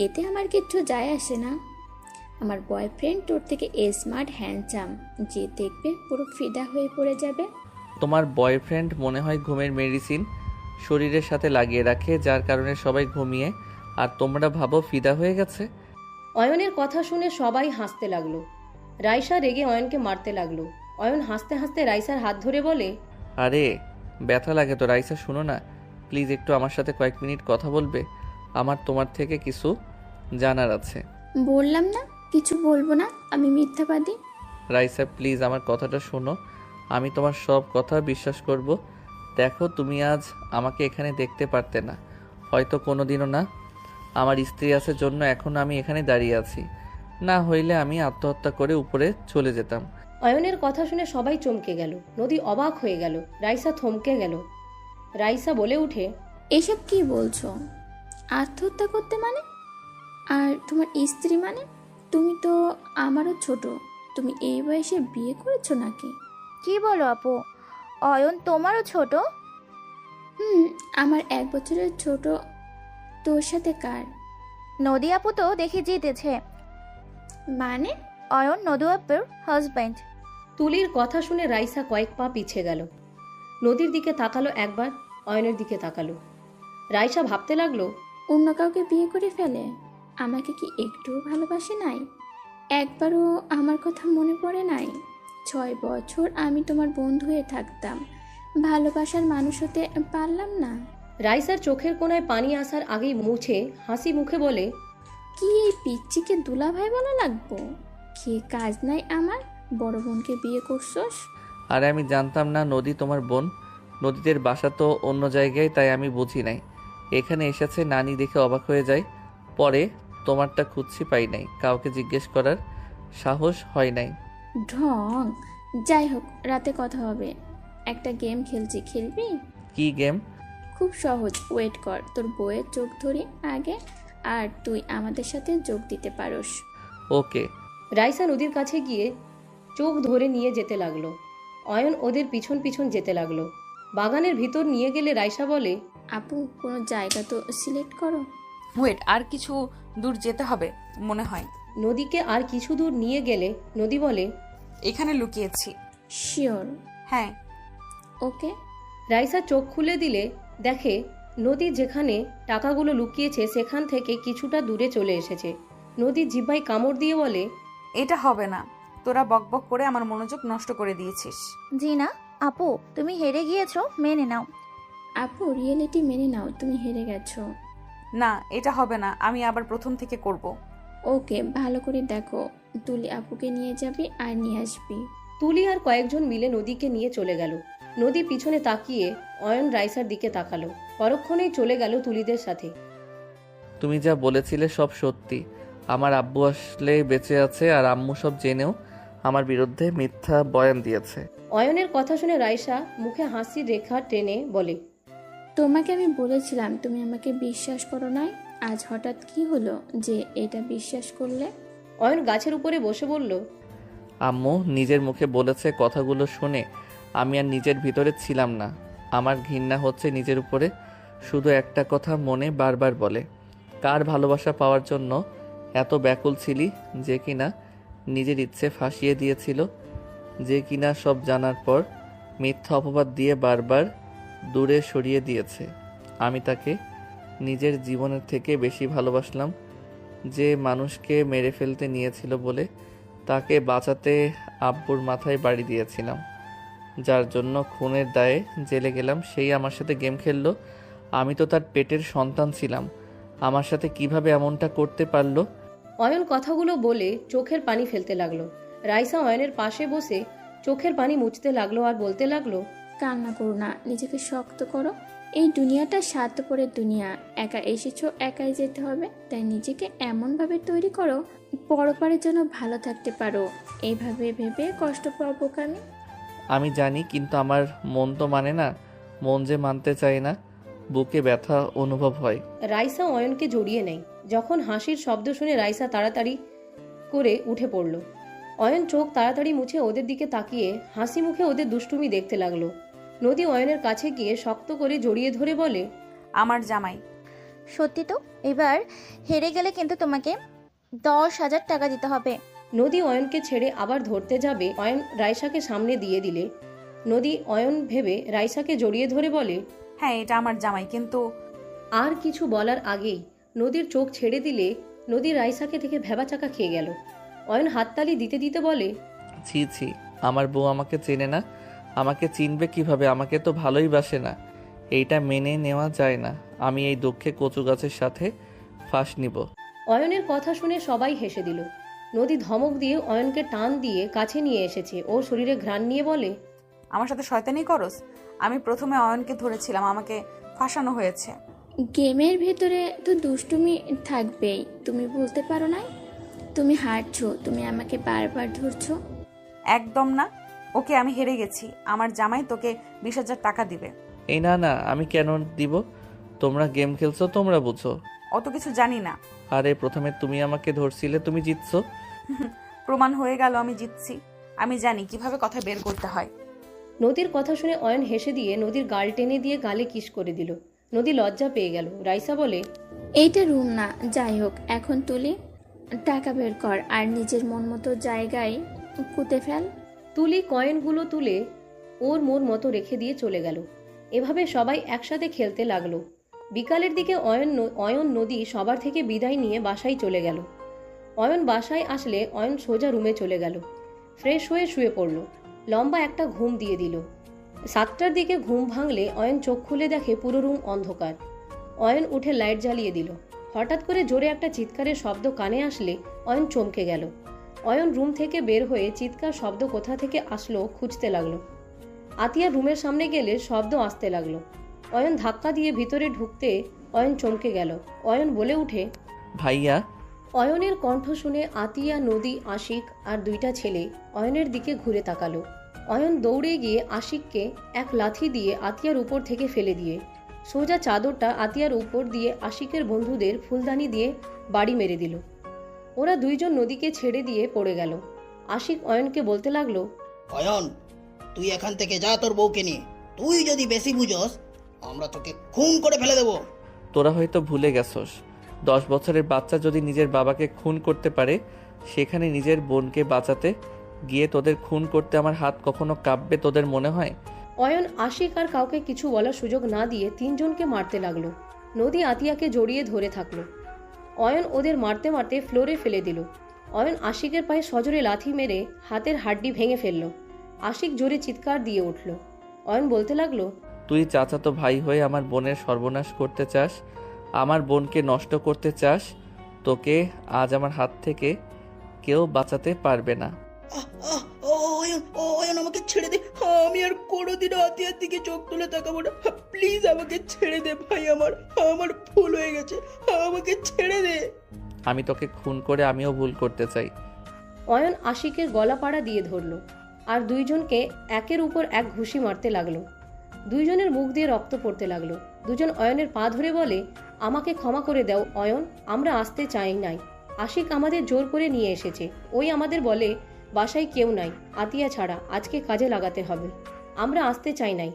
এতে আমার কিচ্ছু যায় আসে না। আমার বয়ফ্রেন্ড তোর থেকে স্মার্ট হ্যান্ডসাম, যে দেখবে পুরো ফিদা হয়ে পড়ে যাবে। তোমার বয়ফ্রেন্ড মনে হয় ঘুমের মেডিসিন শরীরের সাথে লাগিয়ে রাখে, যার কারণে সবাই ঘুমিয়ে আর তোমরা ভাবো ফিদা হয়ে গেছে। অয়নের কথা শুনে সবাই হাসতে লাগলো। রাইসা রেগে অয়নকে মারতে লাগলো। অয়ন হাসতে হাসতে রাইসার হাত ধরে বলে, আরে ব্যথা লাগে তো রাইসা, শুনো না প্লিজ, একটু আমার সাথে কয়েক মিনিট কথা বলবে? আমার তোমার থেকে কিছু জানার আছে। বললাম না কিছু বলবো না, আমি মিথ্যাবাদী। রাইসা প্লিজ আমার কথাটা শোনো, আমি তোমার সব কথা বিশ্বাস করব। দেখো তুমি আজ আমাকে এখানে দেখতে পারতে না, হয়তো কোনো দিনও না। আমার স্ত্রী আছে জন্য এখন আমি এখানে দাঁড়িয়ে আছি, না হইলে আমি আত্মহত্যা করে উপরে চলে যেতাম। অয়নের কথা শুনে সবাই চমকে গেল। নদী অবাক হয়ে গেল। রাইসা থমকে গেল। রাইসা বলে উঠে, এসব কি বলছো? আত্মহত্যা করতে মানে? আর তোমার স্ত্রী মানে? তুমি তো আমারও ছোট, তুমি এই বয়সে বিয়ে করেছো নাকি? কি বলো আপু? অয়ন তোমারও ছোট? হুম, আমার 1 বছরের ছোট। তোর সাথে কার? নদী আপু তো দেখি জিতেছে। মানে? অয়ন নদী আপুর হাজব্যান্ড। তুলির কথা শুনে রাইসা কয়েক পা পিছিয়ে গেল। নদীর দিকে তাকালো একবার, অয়নের দিকে তাকালো। রাইসা ভাবতে লাগলো, অন্য কাউকে বিয়ে করে ফেলে? আমাকে কি একটুও ভালোবাসে নাই? একবারও আমার কথা মনে পড়ে নাই? 6 বছর আমি তোমার বন্ধু হয়ে থাকতাম, ভালোবাসার মানুষ হতে পারলাম না? রাইসার চোখের কোণায় পানি আসার আগেই মুছে হাসি মুখে বলে, কি এই পিচ্চিকে দুলাভাই বলা লাগবো? কি কাজ নাই আমার? বড় বোনকে বিয়ে করছস? আরে আমি জানতাম না নদী তোমার বোন। নদীদের বাসা তো অন্য জায়গায়, তাই আমি বুঝি নাই। এখানে এসেছে নানি দেখে অবাক হয়ে যায়। পরে তোমারটা খুঁজছি, পাই নাই, কাউকে জিজ্ঞেস করার সাহস হয় নাই। ঢং। যাই হোক, রাতে কথা হবে। একটা গেম খেলছি, খেলবি? কি গেম? খুব সহজ, ওয়েট কর, তোর বইয়ের চোখ ধরি আগে, আর তুই আমাদের সাথে যোগ দিতে পারোস। ওকে। রাইসা নদীর কাছে গিয়ে চোখ ধরে নিয়ে যেতে লাগলো। অয়ন ওদের পিছন পিছন যেতে লাগলো। বাগানের ভিতর নিয়ে গেলে রাইসা বলে, আপু, কোনো জায়গা তো সিলেক্ট করো। ওয়েট, আর কিছু দূর যেতে হবে মনে হয়। নদীকে আর কিছু দূর নিয়ে গেলে নদী বলে, এখানে লুকিয়েছি। শিওর? হ্যাঁ। ওকে। রাইসা চোখ খুলে দিলে দেখে নদী যেখানে টাকাগুলো লুকিয়েছে সেখান থেকে কিছুটা দূরে চলে এসেছে। নদী জিহ্বায় কামড় দিয়ে বলে, এটা হবে না, তোরা বকবক করে আমার মনোযোগ নষ্ট করে দিয়েছিস। জি না আপু, তুমি হেরে গিয়েছো, মেনে নাও। আপু, রিয়েলিটি মেনে নাও, তুমি হেরে গেছো। না, এটা হবে না, আমি আবার প্রথম থেকে করব। ওকে, ভালো করে দেখো, তুলি আপুকে নিয়ে যাবি আর নিয়ে আসবি। তুলি আর কয়েকজন মিলে নদীকে নিয়ে চলে গেল। নদী পিছনে তাকিয়ে অয়ন রাইসার দিকে তাকালো। পরক্ষণেই চলে গেল তুলিদের সাথে। তুমি যা বলেছিলে সব সত্যি। আমার আব্বু আসলে বেঁচে আছে, আর আম্মু সব জেনেও আমার বিরুদ্ধে মিথ্যা বয়ান দিয়েছে। অয়নের কথা শুনে রাইসা মুখে হাসির রেখা টেনে বলে, তোমাকে আমি বলেছিলাম তুমি আমাকে বিশ্বাস করো নাই, আজ হঠাৎ কি হলো যে এটা বিশ্বাস করলে? অয়ন গাছের উপরে বসে বলল, আম্মু নিজের মুখে বলেছে, কথাগুলো শুনে আমি আর নিজের ভিতরে ছিলাম না। আমার ঘৃণা হচ্ছে নিজের উপরে। শুধু একটা কথা মনে বারবার বলে, কার ভালোবাসা পাওয়ার জন্য এত ব্যাকুল ছিলি, যে কিনা নিজের ইচ্ছে ফাঁসিয়ে দিয়েছিল, যে কিনা সব জানার পর মিথ্যা অপবাদ দিয়ে বারবার দূরে সরিয়ে দিয়েছে। আমি তাকে নিজের জীবনের থেকে বেশি ভালোবাসলাম। যে মানুষকে মেরে ফেলতে নিয়েছিল বলে তাকে বাঁচাতে আব্বুর মাথায় বাড়ি দিয়েছিলাম, যার জন্য খুনের দায়ে জেলে গেলাম, সেই আমার সাথে গেম খেললো। আমি তো তার পেটের সন্তান ছিলাম, আমার সাথে কিভাবে এমনটা করতে পারলো? অয়ন কথাগুলো বলে চোখের পানি ফেলতে লাগলো। রাইসা অয়নের পাশে বসে চোখের পানি মুছতে লাগলো আর বলতে লাগলো, কান্না করো না, নিজেকে শক্ত করো। এই দুনিয়াটা স্বার্থপরের দুনিয়া, একা এসেছো একাই যেতে হবে, তাই নিজেকে এমনভাবে তৈরি করো পরপারের জন্য ভালো থাকতে পারো। এইভাবে ভেবে কষ্ট পাবো কেন? আমি জানি, কিন্তু আমার মন তো মানে না। মন যে মানতে চায় না, বুকে ব্যথা অনুভব হয়। রাইসা অয়নকে জড়িয়ে নেয়। যখন হাসির শব্দ শুনে রাইসা তাড়াতাড়ি করে উঠে পড়ল। অয়ন চোখ তাড়াতাড়ি মুছে ওদের দিকে তাকিয়ে হাসি মুখে ওদের দুষ্টুমি দেখতে লাগলো। নদী অয়নের কাছে গিয়ে শক্ত করে জড়িয়ে ধরে বলে, আমার জামাই। সত্যি তো? এবার হেরে গেলে কিন্তু তোমাকে 10,000 টাকা দিতে হবে। নদী অয়নকে ছেড়ে আবার ধরতে যাবে, অয়ন রাইসাকে সামনে দিয়ে দিলে নদী অয়ন ভেবে রাইসাকে জড়িয়ে ধরে বলে, হ্যাঁ, এটা আমার জামাই, কিন্তু আর কিছু বলার আগেই নদীর চোখ ছেড়ে দিলে নদী রাইসাকে থেকে ভেবাচাকা খেয়ে গেল। অয়ন হাততালি দিতে দিতে বলে, ছি ছি, আমার বউ আমাকে চেনে না। আমাকে চিনবে কিভাবে? আমাকে তো ভালোই বাসে না। এইটা মেনে নেওয়া যায় না। আমি এই দুঃখে কচু গাছের সাথে ফাঁস নিব। অয়নের কথা শুনে সবাই হেসে দিল। নদী ধমক দিয়ে অয়নকে টান দিয়ে কাছে নিয়ে এসেছে। ওর শরীরে ঘ্রাণ নিয়ে বলে, আমার সাথে শয়তানি করস? আমি প্রথমে অয়নকে ধরেছিলাম, আমাকে ফাঁসানো হয়েছে। গেমের ভেতরে তো দুষ্টুমি থাকবেই, তুমি বলতে পারো না? তুমি হারছো, তুমি আমাকে বারবার ধরছো। একদম না, ওকে আমি হেরে গেছি। আমার জামাই তোকে 20,000 টাকা দিবে। এই না না, আমি কেন দিব? তোমরা গেম খেলছো, তোমরা বুঝো। অত কিছু জানি না। আরে প্রথমে তুমি আমাকে ধরছিলে, তুমি জিতছো। প্রমাণ হয়ে গেল আমি জিতছি। আমি জানি কিভাবে কথা বের করতে হয়। নদীর কথা শুনে অয়ন হেসে দিয়ে নদীর গাল টেনে দিয়ে গালে কিস করে দিল। নদী লজ্জা পেয়ে গেল। রাইসা বলে, এইটা রুম না, যাই হোক এখন তুলি টাকা বের কর আর নিজের মন মতো জায়গায় কুতে ফেল। তুলি কয়েনগুলো তুলে ওর মন মতো রেখে দিয়ে চলে গেল। এভাবে সবাই একসাথে খেলতে লাগলো। বিকালের দিকে অয়ন নদী সবার থেকে বিদায় নিয়ে বাসায় চলে গেল। অয়ন বাসায় আসলে অয়ন সোজা রুমে চলে গেল। ফ্রেশ হয়ে শুয়ে পড়ল। লম্বা একটা ঘুম দিয়ে দিল। 7টার দিকে ঘুম ভাঙলে অয়ন চোখ খুলে দেখে পুরো রুম অন্ধকার। অয়ন উঠে লাইট জ্বালিয়ে দিল। হঠাৎ করে জোরে একটা চিৎকারের শব্দ কানে আসলে অয়ন চমকে গেল। অয়ন রুম থেকে বের হয়ে চিৎকার শব্দ কোথা থেকে আসলো খুঁজতে লাগলো। আতিয়া রুমের সামনে গেলে শব্দ আসতে লাগলো। অয়ন ধাক্কা দিয়ে ভিতরে ঢুকতে অয়ন চমকে গেল। অয়ন বলে উঠে, ভাইয়া। অয়নের কণ্ঠ শুনে আতিয়া, নদী, আশিক আর 2টা ছেলে অয়নের দিকে ঘুরে তাকালো। অয়ন দৌড়ে গিয়ে আশিককে এক লাথি দিয়ে আতিয়ার উপর থেকে ফেলে দিয়ে সোজা চাদরটা আতিয়ার উপর দিয়ে আশিকের বন্ধুদের ফুলদানি দিয়ে বাড়ি মেরে দিল। ওরা 2জন নদীকে ছেড়ে দিয়ে পড়ে গেল। আশিক অয়নকে বলতে লাগলো, অয়ন, তুই এখান থেকে যা তোর বউকে নিয়ে। তুই যদি বেশি বুঝস, আমরা তোকে খুন করে ফেলে দেবো। তোরা হয়তো ভুলে গেছস, 10 বছরের বাচ্চা যদি নিজের বাবাকে খুন করতে পারে, সেখানে নিজের বোনকে বাঁচাতে গিয়ে তোদের খুন করতে আমার হাত কখনো কাঁপবে তোদের মনে হয়? অয়ন আশিক আর কাউকে কিছু বলার সুযোগ না দিয়ে 3জনকে মারতে লাগলো। নদী আতিয়াকে জড়িয়ে ধরে থাকলো। অয়ন ওদের মারতে মারতে ফ্লোরে ফেলে দিল। অয়ন আশিকের পায়ে সজোরে লাথি মেরে হাতের হাড্ডি ভেঙে ফেলল। আশিক জোরে চিৎকার দিয়ে উঠল। অয়ন বলতে লাগলো, তুই চাচাতো ভাই হয়ে আমার বোনের সর্বনাশ করতে চাস, আমার বোনকে নষ্ট করতে চাস। তোকে আজ আমার হাত থেকে কেউ বাঁচাতে পারবে না। অয়ন, আমাকে ছেড়ে দে। আমি আর কোনোদিনও আতিয়ার দিকে চোখ তুলে তাকাবো না। প্লিজ আমাকে ছেড়ে দে ভাই, আমার ভুল হয়ে গেছে, আমাকে ছেড়ে দে। আমি তোকে খুন করে আমিও ভুল করতে চাই। অয়ন আশিকের গলাপাড়া দিয়ে ধরল আর 2জনকে একের উপর এক ঘুষি মারতে লাগলো। 2জনের মুখ দিয়ে রক্ত পড়তে লাগলো। 2জন অয়নের পা ধরে বলে, আমাকে ক্ষমা করে দাও অয়ন, আমরা আসতে চাই নাই। আশিক আমাদের জোর করে নিয়ে এসেছে। ওই আমাদের বলে বাসায় কেউ নাই আতিয়া ছাড়া, আজকে কাজে লাগাতে হবে। আমরা আসতে চাই নাই,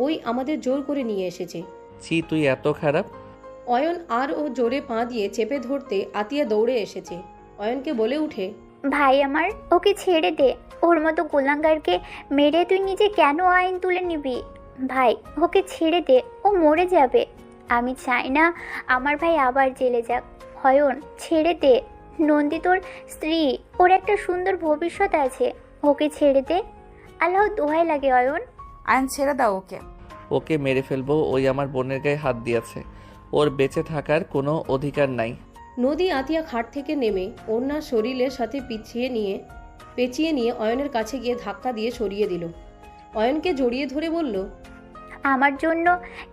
ওই আমাদের জোর করে নিয়ে এসেছে। ছি, তুই এত খারাপ। অয়ন আর ও জোরে পা দিয়ে চেপে ধরতে আতিয়া দৌড়ে এসেছে। অয়নকে বলে উঠে, ভাই আমার, ওকে ছেড়ে দে। ওর মতো গোলাঙ্গারকে মেরে তুই নিজে কেন আইন তুলে নিবি? ভাই, ওকে ছেড়ে দে, ও মরে যাবে। আমি চাই না আমার ভাই আবার জেলে যাক। অয়ন, ছেড়ে দে। নন্দী তোর স্ত্রী, ওর একটা সুন্দর ভবিষ্যৎ আছে। ওকে ছেড়ে দে, আল্লাহ দোহাই লাগে অয়ন। আয়ন, ছেড়ে দাও ওকে। ওকে মেরে ফেলবো, ওই আমার বোনের গায়ে হাত দিয়েছে, ওর বেঁচে থাকার কোনো অধিকার নাই। নদী আতিয়া খাট থেকে নেমে ওড়না শরীরের সাথে পেঁচিয়ে নিয়ে অয়নের কাছে গিয়ে ধাক্কা দিয়ে সরিয়ে দিল। অয়নকে জড়িয়ে ধরে বলল, আমার জন্য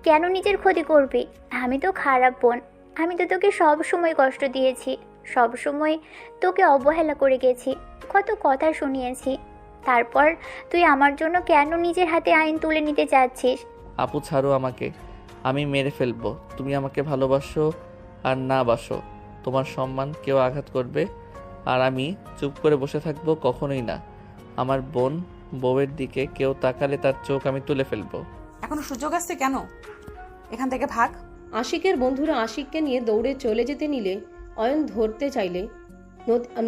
কেন নিজের ক্ষতি করবি? আমি তো খারাপ বোন। আমি তো তোকে সব সময় কষ্ট দিয়েছি, সব সময় তোকে অবহেলা করে গেছি, কত কথা শুনিয়েছি। তারপর তুই আমার জন্য কেন নিজের হাতে আইন তুলে নিতে চাচ্ছিস? আপু ছাড়ো আমাকে, আমি মেরে ফেলবো। তুমি আমাকে ভালোবাসো আর না বাসো, তোমার সম্মান কেউ আঘাত করবে আর আমি চুপ করে বসে থাকবো? কখনোই না। আমার বউয়ের দিকে কেউ তাকালে তার চোখ আমি তুলে ফেলবো। এখনো সুযোগ আসছে, কেন এখান থেকে ভাগ। আশিকের বন্ধুরা আশিককে নিয়ে দৌড়ে চলে যেতে নিলে অয়ন ধরতে চাইলে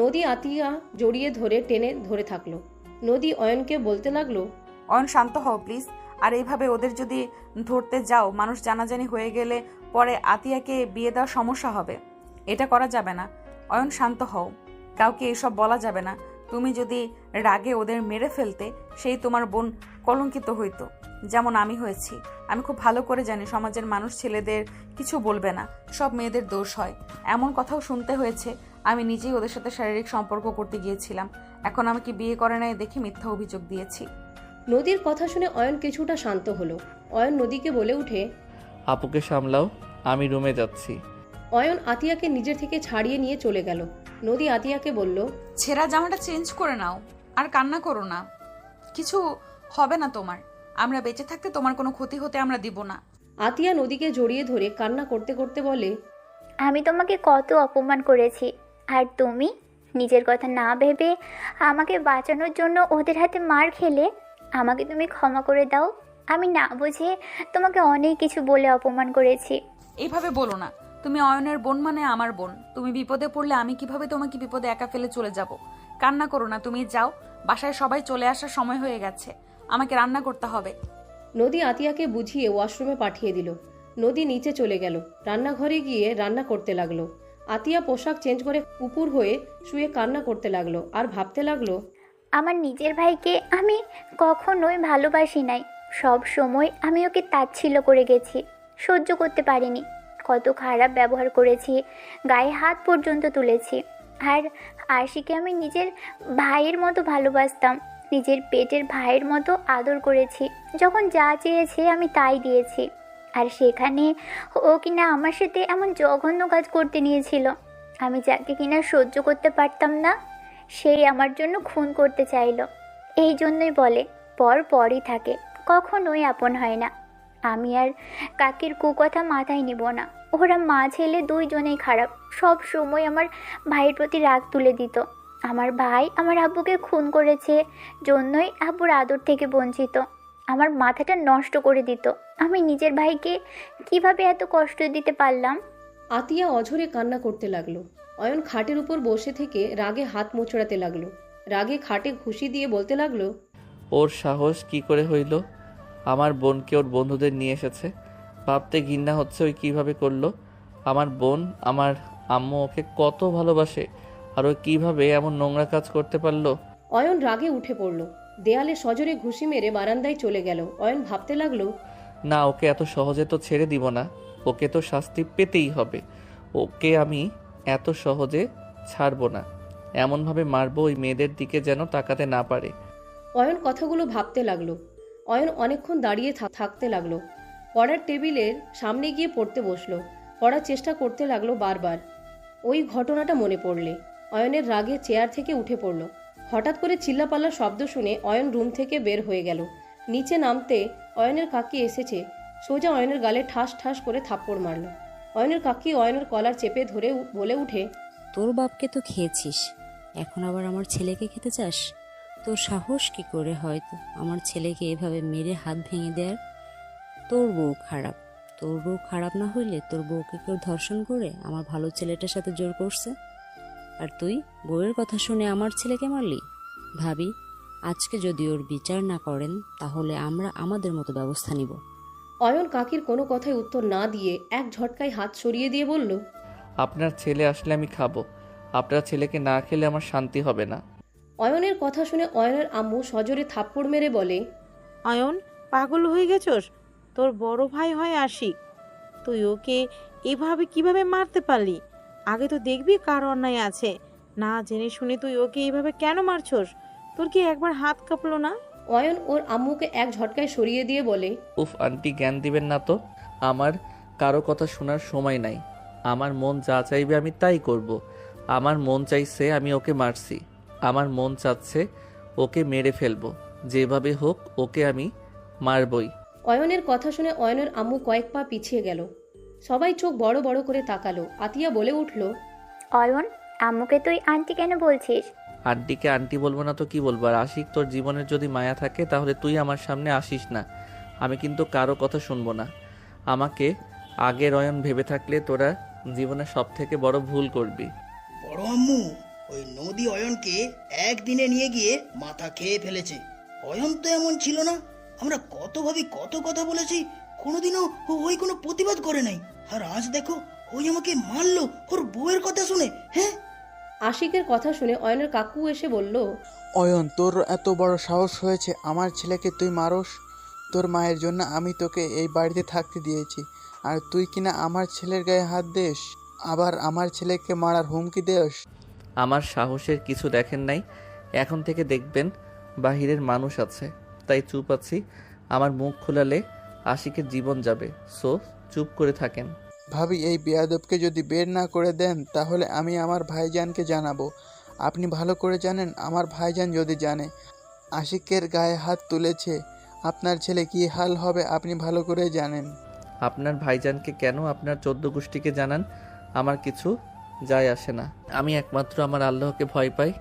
নদী আতিয়া জড়িয়ে ধরে টেনে ধরে থাকলো। নদী অয়নকে বলতে লাগলো, অয়ন, শান্ত হও প্লিজ। আর এইভাবে ওদের যদি ধরতে যাও, মানুষ জানাজানি হয়ে গেলে পরে আতিয়াকে বিয়ে দেওয়ার সমস্যা হবে। এটা করা যাবে না। অয়ন, শান্ত হও, কাউকে এসব বলা যাবে না। তুমি যদি রাগে ওদের মেরে ফেলতে, সেই তোমার বোন কলঙ্কিত হইতো, যেমন আমি হয়েছি। আমি খুব ভালো করে জানি সমাজের মানুষ ছেলেদের কিছু বলবে না, সব মেয়েদের দোষ হয়। এমন কথাও শুনতে হয়েছে আমি নিজেই ওদের সাথে শারীরিক সম্পর্ক করতে গিয়েছিলাম। এখন আমাকে বিয়ে করে নাই দেখে মিথ্যা অভিযোগ দিয়েছি। নদীর কথা শুনে অয়ন কিছুটা শান্ত হলো। অয়ন নদীকে বলে উঠে, আপুকে সামলাও, আমি রুমে যাচ্ছি। অয়ন আতিয়াকে নিজের থেকে ছাড়িয়ে নিয়ে চলে গেল। নদী আতিয়াকে বলল, ছেঁড়া জামাটা চেঞ্জ করে নাও, আর কান্না করো না, কিছু হবে না তোমার। আমরা বেঁচে থাকতে তোমার কোনো ক্ষতি হতে আমরা দিব না। আতিয়া নদীকে জড়িয়ে ধরে কান্না করতে করতে বলে, আমি তোমাকে কত অপমান করেছি, আর তুমি নিজের কথা না ভেবে আমাকে বাঁচানোর জন্য ওদের হাতে মার খেলে। আমাকে তুমি ক্ষমা করে দাও। আমি না বুঝে তোমাকে অনেক কিছু বলে অপমান করেছি। এইভাবে বলো না, তুমি অয়নের বোন মানে আমার বোন। তুমি বিপদে পড়লে আমি কিভাবে তোমাকে বিপদে একা ফেলে চলে যাব? কান্না করো না, তুমি যাও, বাসায় সবাই চলে আসার সময় হয়ে গেছে, আমাকে রান্না করতে হবে। নদী আতিয়াকে বুঝিয়ে ওয়াশরুমে পাঠিয়ে দিল। নদী নিচে চলে গেল, রান্নাঘরে গিয়ে রান্না করতে লাগলো। আতিয়া পোশাক চেঞ্জ করে কুকুর হয়ে শুয়ে কান্না করতে লাগলো আর ভাবতে লাগলো, আমার নিজের ভাইকে আমি কখনোই ভালোবাসি নাই। সব সময় আমি ওকে তাচ্ছিল্য করে গেছি, সহ্য করতে পারিনি। কত খারাপ ব্যবহার করেছি, গায়ে হাত পর্যন্ত তুলেছি। আর আশিকে আমি নিজের ভাইয়ের মতো ভালোবাসতাম, নিজের পেটের ভাইয়ের মতো আদর করেছি। যখন যা চেয়েছে আমি তাই দিয়েছি। আর সেখানে ও কিনা আমার সাথে এমন জঘন্য কাজ করতে নিয়েছিল। আমি যাকে কিনা সহ্য করতে পারতাম না, সেই আমার জন্য খুন করতে চাইল। এই জন্যই বলে পর পরই থাকে, কখনোই আপন হয় না। আমি আর কাকির কুকথা মাথায় নিব না। ওরা মা ছেলে দুইজনেই খারাপ, সব সময় আমার ভাইয়ের প্রতি রাগ তুলে দিত। আমার ভাই আমার আব্বুকে খুন করেছে জন্যই আব্বুর আদর থেকে বঞ্চিত। আমার মাথাটা নষ্ট করে দিত। আমি নিজের ভাইকে কিভাবে এত কষ্ট দিতে পারলাম? আতিয়া অঝরে কান্না করতে লাগলো। অয়ন খাটের উপর বসে থেকে রাগে হাত মোচড়াতে লাগলো। রাগে খাটে ঘুষি দিয়ে বলতে লাগলো, ওর সাহস কি করে হইল? আমার বোনকে ওর বন্ধুদের নিয়ে এসেছে, ভাবতে ঘৃণা হচ্ছে ওই কিভাবে করলো। আমার বোন, আমার আম্মু ওকে কত ভালোবাসে, আর ও কিভাবে এমন নোংরা কাজ করতে পারলো? অয়ন রাগে উঠে পড়ল, দেয়ালে সজোরে ঘুষি মেরে বারান্দায় চলে গেল। অয়ন ভাবতে লাগলো, না, ওকে এত সহজে তো ছেড়ে দিব না, ওকে তো শাস্তি পেতেই হবে। ওকে আমি এত সহজে ছাড়বো না, এমনভাবে মারবো ওই মেয়েদের দিকে যেন তাকাতে না পারে। অয়ন কথাগুলো ভাবতে লাগলো। অয়ন অনেকক্ষণ দাঁড়িয়ে থাকতে লাগলো। পড়ার টেবিলের সামনে গিয়ে পড়তে বসলো। পড়ার চেষ্টা করতে লাগলো বারবার। ওই ঘটনাটা মনে পড়লে অয়নের রাগে চেয়ার থেকে উঠে পড়ল। হঠাৎ করে চিল্লাপাল্লার শব্দ শুনে অয়ন রুম থেকে বের হয়ে গেল। নিচে নামতে অয়নের কাকি এসেছে, সোজা অয়নের গালে ঠাস ঠাস করে থাপ্পড় মারল। অয়নের কাকি অয়নের কলার চেপে ধরে বলে উঠে, তোর বাপকে তো খেয়েছিস, এখন আবার আমার ছেলেকে খেতে চাস? তোর সাহস কি করে হয় তো আমার ছেলেকে এভাবে মেরে হাত ভেঙে দেয়ার? তোর বউ খারাপ, তোর বউ খারাপ না হইলে তোর বউকে কেউ ধর্ষণ করে আমার ভালো ছেলেটার সাথে জোর করছে, আর তুই বউয়ের কথা শুনে আমার ছেলেকে মারলি? ভাবি, আজকে যদি ওর বিচার না করেন তাহলে আমরা আমাদের মতো ব্যবস্থা নিব। অয়ন কাকির কোনো কথায় উত্তর না দিয়ে এক ঝটকায় হাত সরিয়ে দিয়ে বলল, আপনার ছেলে আসলে আমি খাবো, আপনার ছেলেকে না খেলে আমার শান্তি হবে না। অয়নের কথা শুনে অয়নের আম্মু সজোরে থাপ্পড় মেরে বলে, অয়ন, পাগল হয়ে গেছস? তোর বড় ভাই হয় আশিক, তুই ওকে এভাবে কিভাবে মারতে পারলি? আগে তো দেখবি কার অন্যায় আছে। না জেনে শুনে তুই ওকে এইভাবে কেন মারছস? তোর কি একবার হাত কাঁপলো না? অয়ন ওর আম্মুকে এক ঝটকায় সরিয়ে দিয়ে বলে, উফ আন্টি, জ্ঞান দিবেন না তো। আমার কারো কথা শোনার সময় নাই। আমার মন যা চাইবে আমি তাই করব। আমার মন চাইছে আমি ওকে মারছি, আমার মন চাচ্ছে ওকে মেরে ফেলবো, যেভাবে হোক ওকে আমি মারবই। অয়নের কথা শুনে অয়নের আম্মু কয়েক পা পিছিয়ে গেল। সবাই চোখ বড় বড় করে তাকালো। আতিয়া বলে উঠল, অয়ন, আম্মুকে তুই আন্টি কেন বলছিস? আন্টিকে আন্টি বলবো না তো কি বলবো? আর আশিক, তোর জীবনের যদি মায়া থাকে তাহলে তুই আমার সামনে আসিস না। আমি কিন্তু কারো কথা শুনবো না। আমাকে আগের অয়ন ভেবে থাকলে তোরা জীবনে সব থেকে বড় ভুল করবি। বড় আম্মু, ওই নদী অয়নকে একদিনে নিয়ে গিয়ে মাথা খেয়ে ফেলেছে। অয়ন তো এমন ছিল না। আমরা কত ভাবি, কত কথা বলেছি, কোনোদিনও ওই কোনো প্রতিবাদ করে নাই। আর আজ দেখো, ওই আমাকে মারলো ওর বউয়ের কথা শুনে। হ্যাঁ, আশিকের কথা শুনে অয়নের কাকু এসে বলল, অয়ন, তোর এত বড় সাহস হয়েছে আমার ছেলেকে তুই মারস? তোর মায়ের জন্য আমি তোকে এই বাড়িতে থাকতে দিয়েছি, আর তুই কিনা আমার ছেলের গায়ে হাত দিস? আবার আমার ছেলেকে মারার হুমকি দেস? আমার সাহসের কিছু দেখেন নাই, এখন থেকে দেখবেন বাহিরের মানুষ আছে, তাই চুপ আছি। আমার মুখ খোলালে আশিকের জীবন যাবে, সো চুপ করে থাকেন। ভাবি, এই বেয়াদবকে যদি বের না করে দেন তাহলে আমি আমার ভাইজানকে জানাবো। আপনি ভালো করে জানেন আমার ভাইজান যদি জানে আশিকের গায়ে হাত তুলেছে আপনার ছেলে কি হাল হবে আপনি ভালো করে জানেন। আপনার ভাইজানকে কেন আপনার 14 গোষ্ঠীকে জানান, আমার কিছু যায় আসে না। আমি একমাত্র আমার আল্লাহকে ভয় পাই,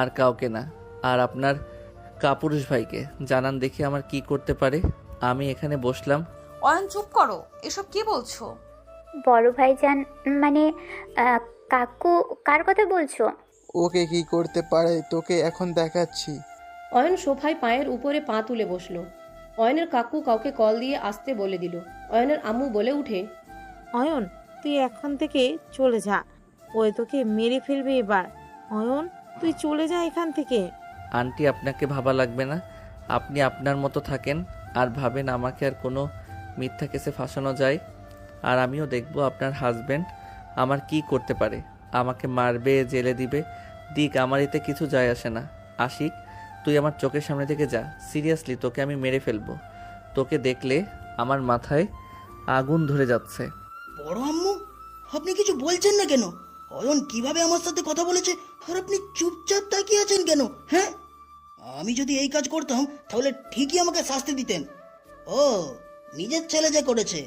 আর কাউকে না। আর আপনার কাপুরুষ ভাইকে জানান দেখি আমার কি করতে পারে। আমি এখানে বসলাম। অয়ন চুপ করো, এসব কি বলছো? বড় ভাইজান মানে কাকু, কার কথা বলছো? ওকে কি করতে পারে তোকে এখন দেখাচ্ছি। অয়ন সোফায় পায়ের উপরে পা তুলে বসলো। অয়নের কাকু কাউকে কল দিয়ে আসতে বলে দিল। অয়নের আম্মু বলে উঠে, অয়ন তুই এখন থেকে চলে যা, ওই তোকে মেরে ফেলবে এবার। অয়ন তুই চলে যা এখান থেকে। আন্টি, আপনাকে ভাবা লাগবে না, আপনি আপনার মতো থাকেন আর ভাবেন আমাকে আর কোনো মিথ্যা কেসে ফাঁসানো যায়। আর আমিও দেখব আপনার হাজব্যান্ড আমার কি করতে পারে, আমাকে মারবে, জেলে দিবে, দিক, আমার এতে কিছু যায় আসে না। আশিক, তুই আমার চোখের সামনে থেকে যা, সিরিয়াসলি তোকে আমি মেরে ফেলবো। তোকে দেখলে আমার মাথায় আগুন ধরে যাচ্ছে। বড় আম্মু, আপনি কিছু বলছেন না কেন? অয়ন কিভাবে আমার সাথে কথা বলেছে আর আপনি চুপচাপ তাকিয়ে আছেন কেন? হ্যাঁ, আমি যদি এই কাজ করতাম তাহলে ঠিকই আমাকে শাস্তি দিতেন। ও, নিজের ছেলে যে করেছে,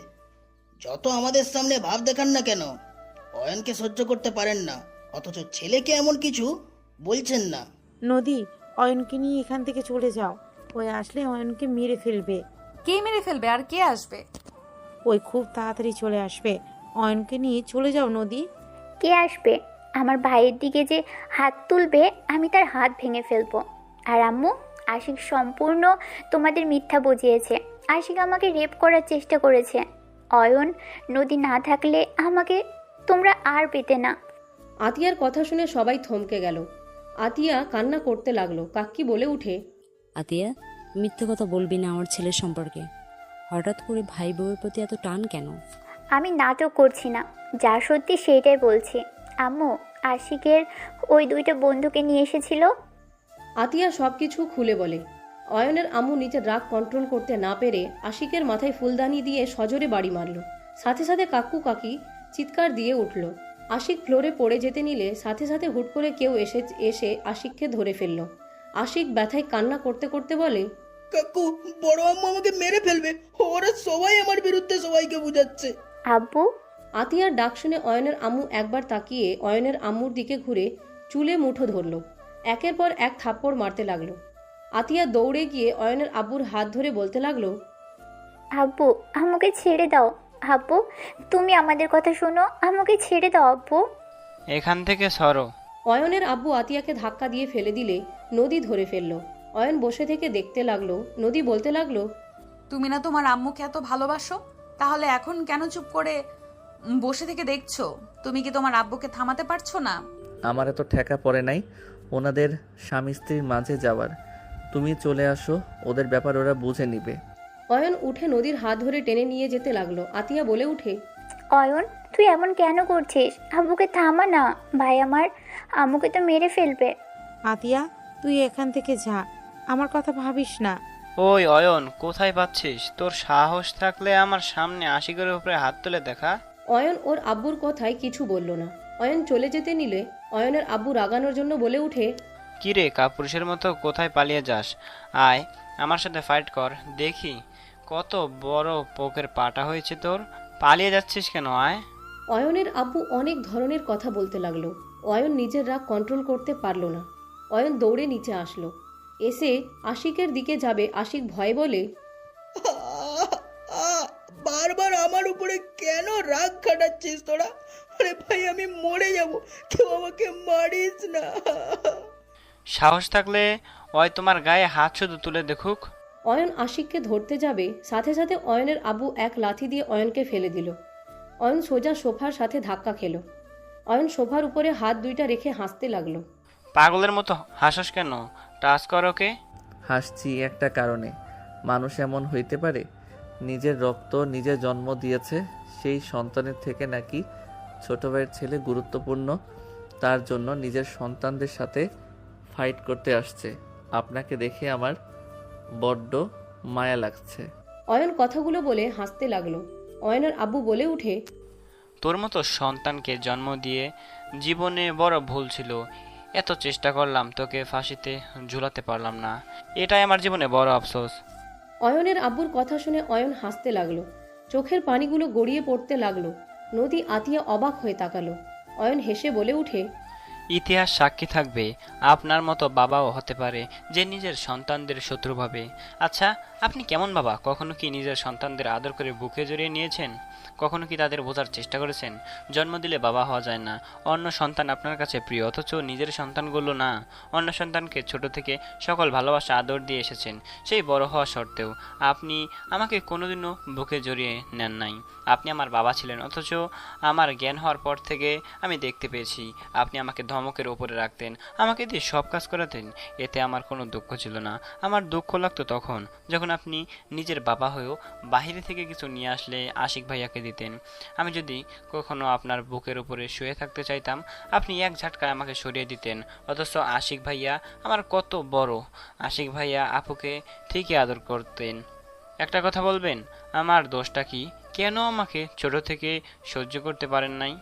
যত আমাদের সামনে ভাব দেখান না কেন, অয়নকে সহ্য করতে পারেন না, অথচ ছেলেকে এমন কিছু বলছেন না। নদী, অয়নকে নিয়ে এখান থেকে চলে যাও, ওই আসলে অয়নকে মেরে ফেলবে। কে মেরে ফেলবে আর কে আসবে? ওই খুব তাড়াতাড়ি চলে আসবে, অয়নকে নিয়ে চলে যাও নদী। কে আসবে? আমার ভাইয়ের দিকে যে হাত তুলবে আমি তার হাত ভেঙে ফেলবো। আর আম্মু, আশিক সম্পূর্ণ তোমাদের মিথ্যা বুঝিয়েছে। আশিক আমাকে রেপ করার চেষ্টা করেছে। অয়ন, নদী না থাকলে আমাকে তোমরা আর পেতে না। আতিয়ার কথা শুনে সবাই থমকে গেল। আতিয়া কান্না করতে লাগলো। কাক্কি বলে উঠে, আতিয়া, মিথ্যে কথা বলবি না আমার ছেলের সম্পর্কে। হঠাৎ করে ভাই বউয়ের প্রতি এত টান কেন? আমি নাটক করছি না, যা সত্যি সেইটাই বলছি। আম্মু, আশিকের ওই দুইটা বন্ধুকে নিয়ে এসেছিল। আতিয়া সবকিছু খুলে বলে। অয়নের আম্মু নিজের রাগ কন্ট্রোল করতে না পেরে আশিকের মাথায় ফুলদানি দিয়ে সজোরে বাড়ি মারল। সাথে সাথে কাকু কাকি চিৎকার দিয়ে উঠল। আশিক ফ্লোরে পড়ে যেতে নিলে সাথে সাথে হুট করে কেউ এসে আশিককে ধরে ফেলল। আশিক ব্যথায় কান্না করতে করতে বলে, কাকু, বড় আম্মু আমাকে মেরে ফেলবে, ওরা সবাই আমার বিরুদ্ধে সবাইকে বুঝাচ্ছে। আব্বু। আতিয়ার ডাক শুনে অয়নের আম্মু একবার তাকিয়ে অয়নের আম্মুর দিকে ঘুরে চুলে মুঠো ধরল। একের পর এক থাপ্পড় মারতে লাগলো। আতিয়া দৌড়ে গিয়ে অয়নের আব্বুর হাত ধরে বলতে লাগলো, আব্বু, আমাকে ছেড়ে দাও। আব্বু, তুমি আমাদের কথা শোনো, আমাকে ছেড়ে দাও আব্বু। এখান থেকে সরো। অয়নের আব্বু আতিয়াকে ধাক্কা দিয়ে ফেলে দিলে নদী ধরে ফেলল। অয়ন বসে থেকে দেখতে লাগলো। নদী বলতে লাগলো, তুমি না তোমার আম্মুকে এত ভালোবাসো, তাহলে এখন কেন চুপ করে বসে থেকে দেখছো? তুমি কি তোমার আব্বুকে থামাতে পারছো না? আমার এত ঠেকা পড়ে নাই ওনাদের স্বামী স্ত্রীর মাঝে যাওয়ার। তুমি চলে আসো, ওদের ব্যাপার ওরা বুঝে নিবে। অয়ন উঠে নদীর হাত ধরে টেনে নিয়ে যেতে লাগলো। আতিয়া বলে উঠে, অয়ন, তুই এমন কেন করছিস? আব্বুকে থামা না, ভাই আমার আম্মুকে তো মেরে ফেলবে। আতিয়া, তুই এখান থেকে যা, আমার কথা ভাবিস না। ওই অয়ন, কোথায় পাচ্ছিস? তোর সাহস থাকলে আমার সামনে আশিকের উপরে হাত তুলে দেখা। অয়ন ওর আব্বুর কথায় কিছু বলল না। অয়ন চলে যেতে নিলে অয়নের আব্বু রাগানোর জন্য বলে উঠে, কিরে, কাপুরুষের মতো কোথায় পালিয়ে যাস? আয় আমার সাথে ফাইট কর, দেখি কত বড় পোকের পাটা হয়েছে তোর। পালিয়ে যাচ্ছিস কেন? আয়। অয়নের আব্বু অনেক ধরনের কথা বলতে লাগলো। অয়ন নিজের রাগ কন্ট্রোল করতে পারল না। অয়ন দৌড়ে নিচে আসলো। এসে আশিকের দিকে যাবে, আশিক ভয় বলে, বারবার আমার উপরে কেন রাগ খাটাচ্ছিস তোরা? আরে ভাই, আমি মরে যাব, কেউ আমাকে মারিস না। সাহস থাকলে ওই তোমার গায়ে হাত শুধু তুলে দেখুক। অয়ন আশিককে ধরতে যাবে, সাথে সাথে অয়নের আব্বু এক লাথি দিয়ে অয়নকে ফেলে দিল। অয়ন সোজা সোফার সাথে ধাক্কা খেল। অয়ন সোফার উপরে হাত দুইটা রেখে হাসতে লাগলো। পাগলের মতো হাসস কেন? টাচ কর ওকে। হাসছি একটা কারণে, মানুষ এমন হইতে পারে নিজের রক্ত নিজে জন্ম দিয়েছে, সেই সন্তানের থেকে নাকি ছোট ভাইয়ের ছেলে গুরুত্বপূর্ণ, তার জন্য নিজের সন্তানদের সাথে ফাইট করতে আসছে। আপনাকে দেখে আমার বড্ড মায়া লাগছে। অয়ন কথাগুলো বলে হাসতে লাগলো। অয়নের আব্বু বলে উঠে, তোর মতো সন্তানকে জন্ম দিয়ে জীবনে বড় ভুল ছিল। এত চেষ্টা করলাম, তোকে ফাঁসিতে ঝুলাতে পারলাম না, এটাই আমার জীবনে বড় আফসোস। অয়নের আব্বুর কথা শুনে অয়ন হাসতে লাগলো। চোখের পানিগুলো গড়িয়ে পড়তে লাগলো। নদী আতিয়া অবাক হয়ে তাকালো। অয়ন হেসে বলে উঠে, ইতিহাস সাক্ষী থাকবে, আপনার মতো বাবাও হতে পারে যে নিজের সন্তানদের শত্রু ভাবে। আচ্ছা, আপনি কেমন বাবা? কখনো কি নিজের সন্তানদের আদর করে বুকে জড়িয়ে নিয়েছেন? কখনো কি তাদের বোঝার চেষ্টা করেছেন? জন্ম দিলে বাবা হওয়া যায় না, অন্য সন্তান আপনার কাছে প্রিয়, অথচ নিজের সন্তানগুলো না। অন্য সন্তানকে ছোট থেকে সকল ভালোবাসা আদর দিয়ে এসেছেন, সেই বড় হওয়া সত্ত্বেও আপনি আমাকে কোনোদিনও বুকে জড়িয়ে নেন নাই। আপনি আমার বাবা ছিলেন, অথচ আমার জ্ঞান হওয়ার পর থেকে আমি দেখতে পেয়েছি আপনি আমাকে ধমকের ওপরে রাখতেন, আমাকে দিয়ে সব কাজ করাতেন। এতে আমার কোনো দুঃখ ছিল না। আমার দুঃখ লাগতো তখন যখন আপনি নিজের বাবা হয়েও বাহিরে থেকে কিছু নিয়ে আসলে আশিক ভাইয়াকে দিতেন। আমি যদি কখনো আপনার বুকের উপরে শুয়ে থাকতে চাইতাম, আপনি এক ঝাটকায় আমাকে সরিয়ে দিতেন। অথচ আশিক ভাইয়া আমার কত বড়, আশিক ভাইয়া আপুকে ঠিকই আদর করতেন। একটা কথা বলবেন, আমার দোষটা কি? কেন আমাকে ছোট থেকে সহ্য করতে পারেন নাই?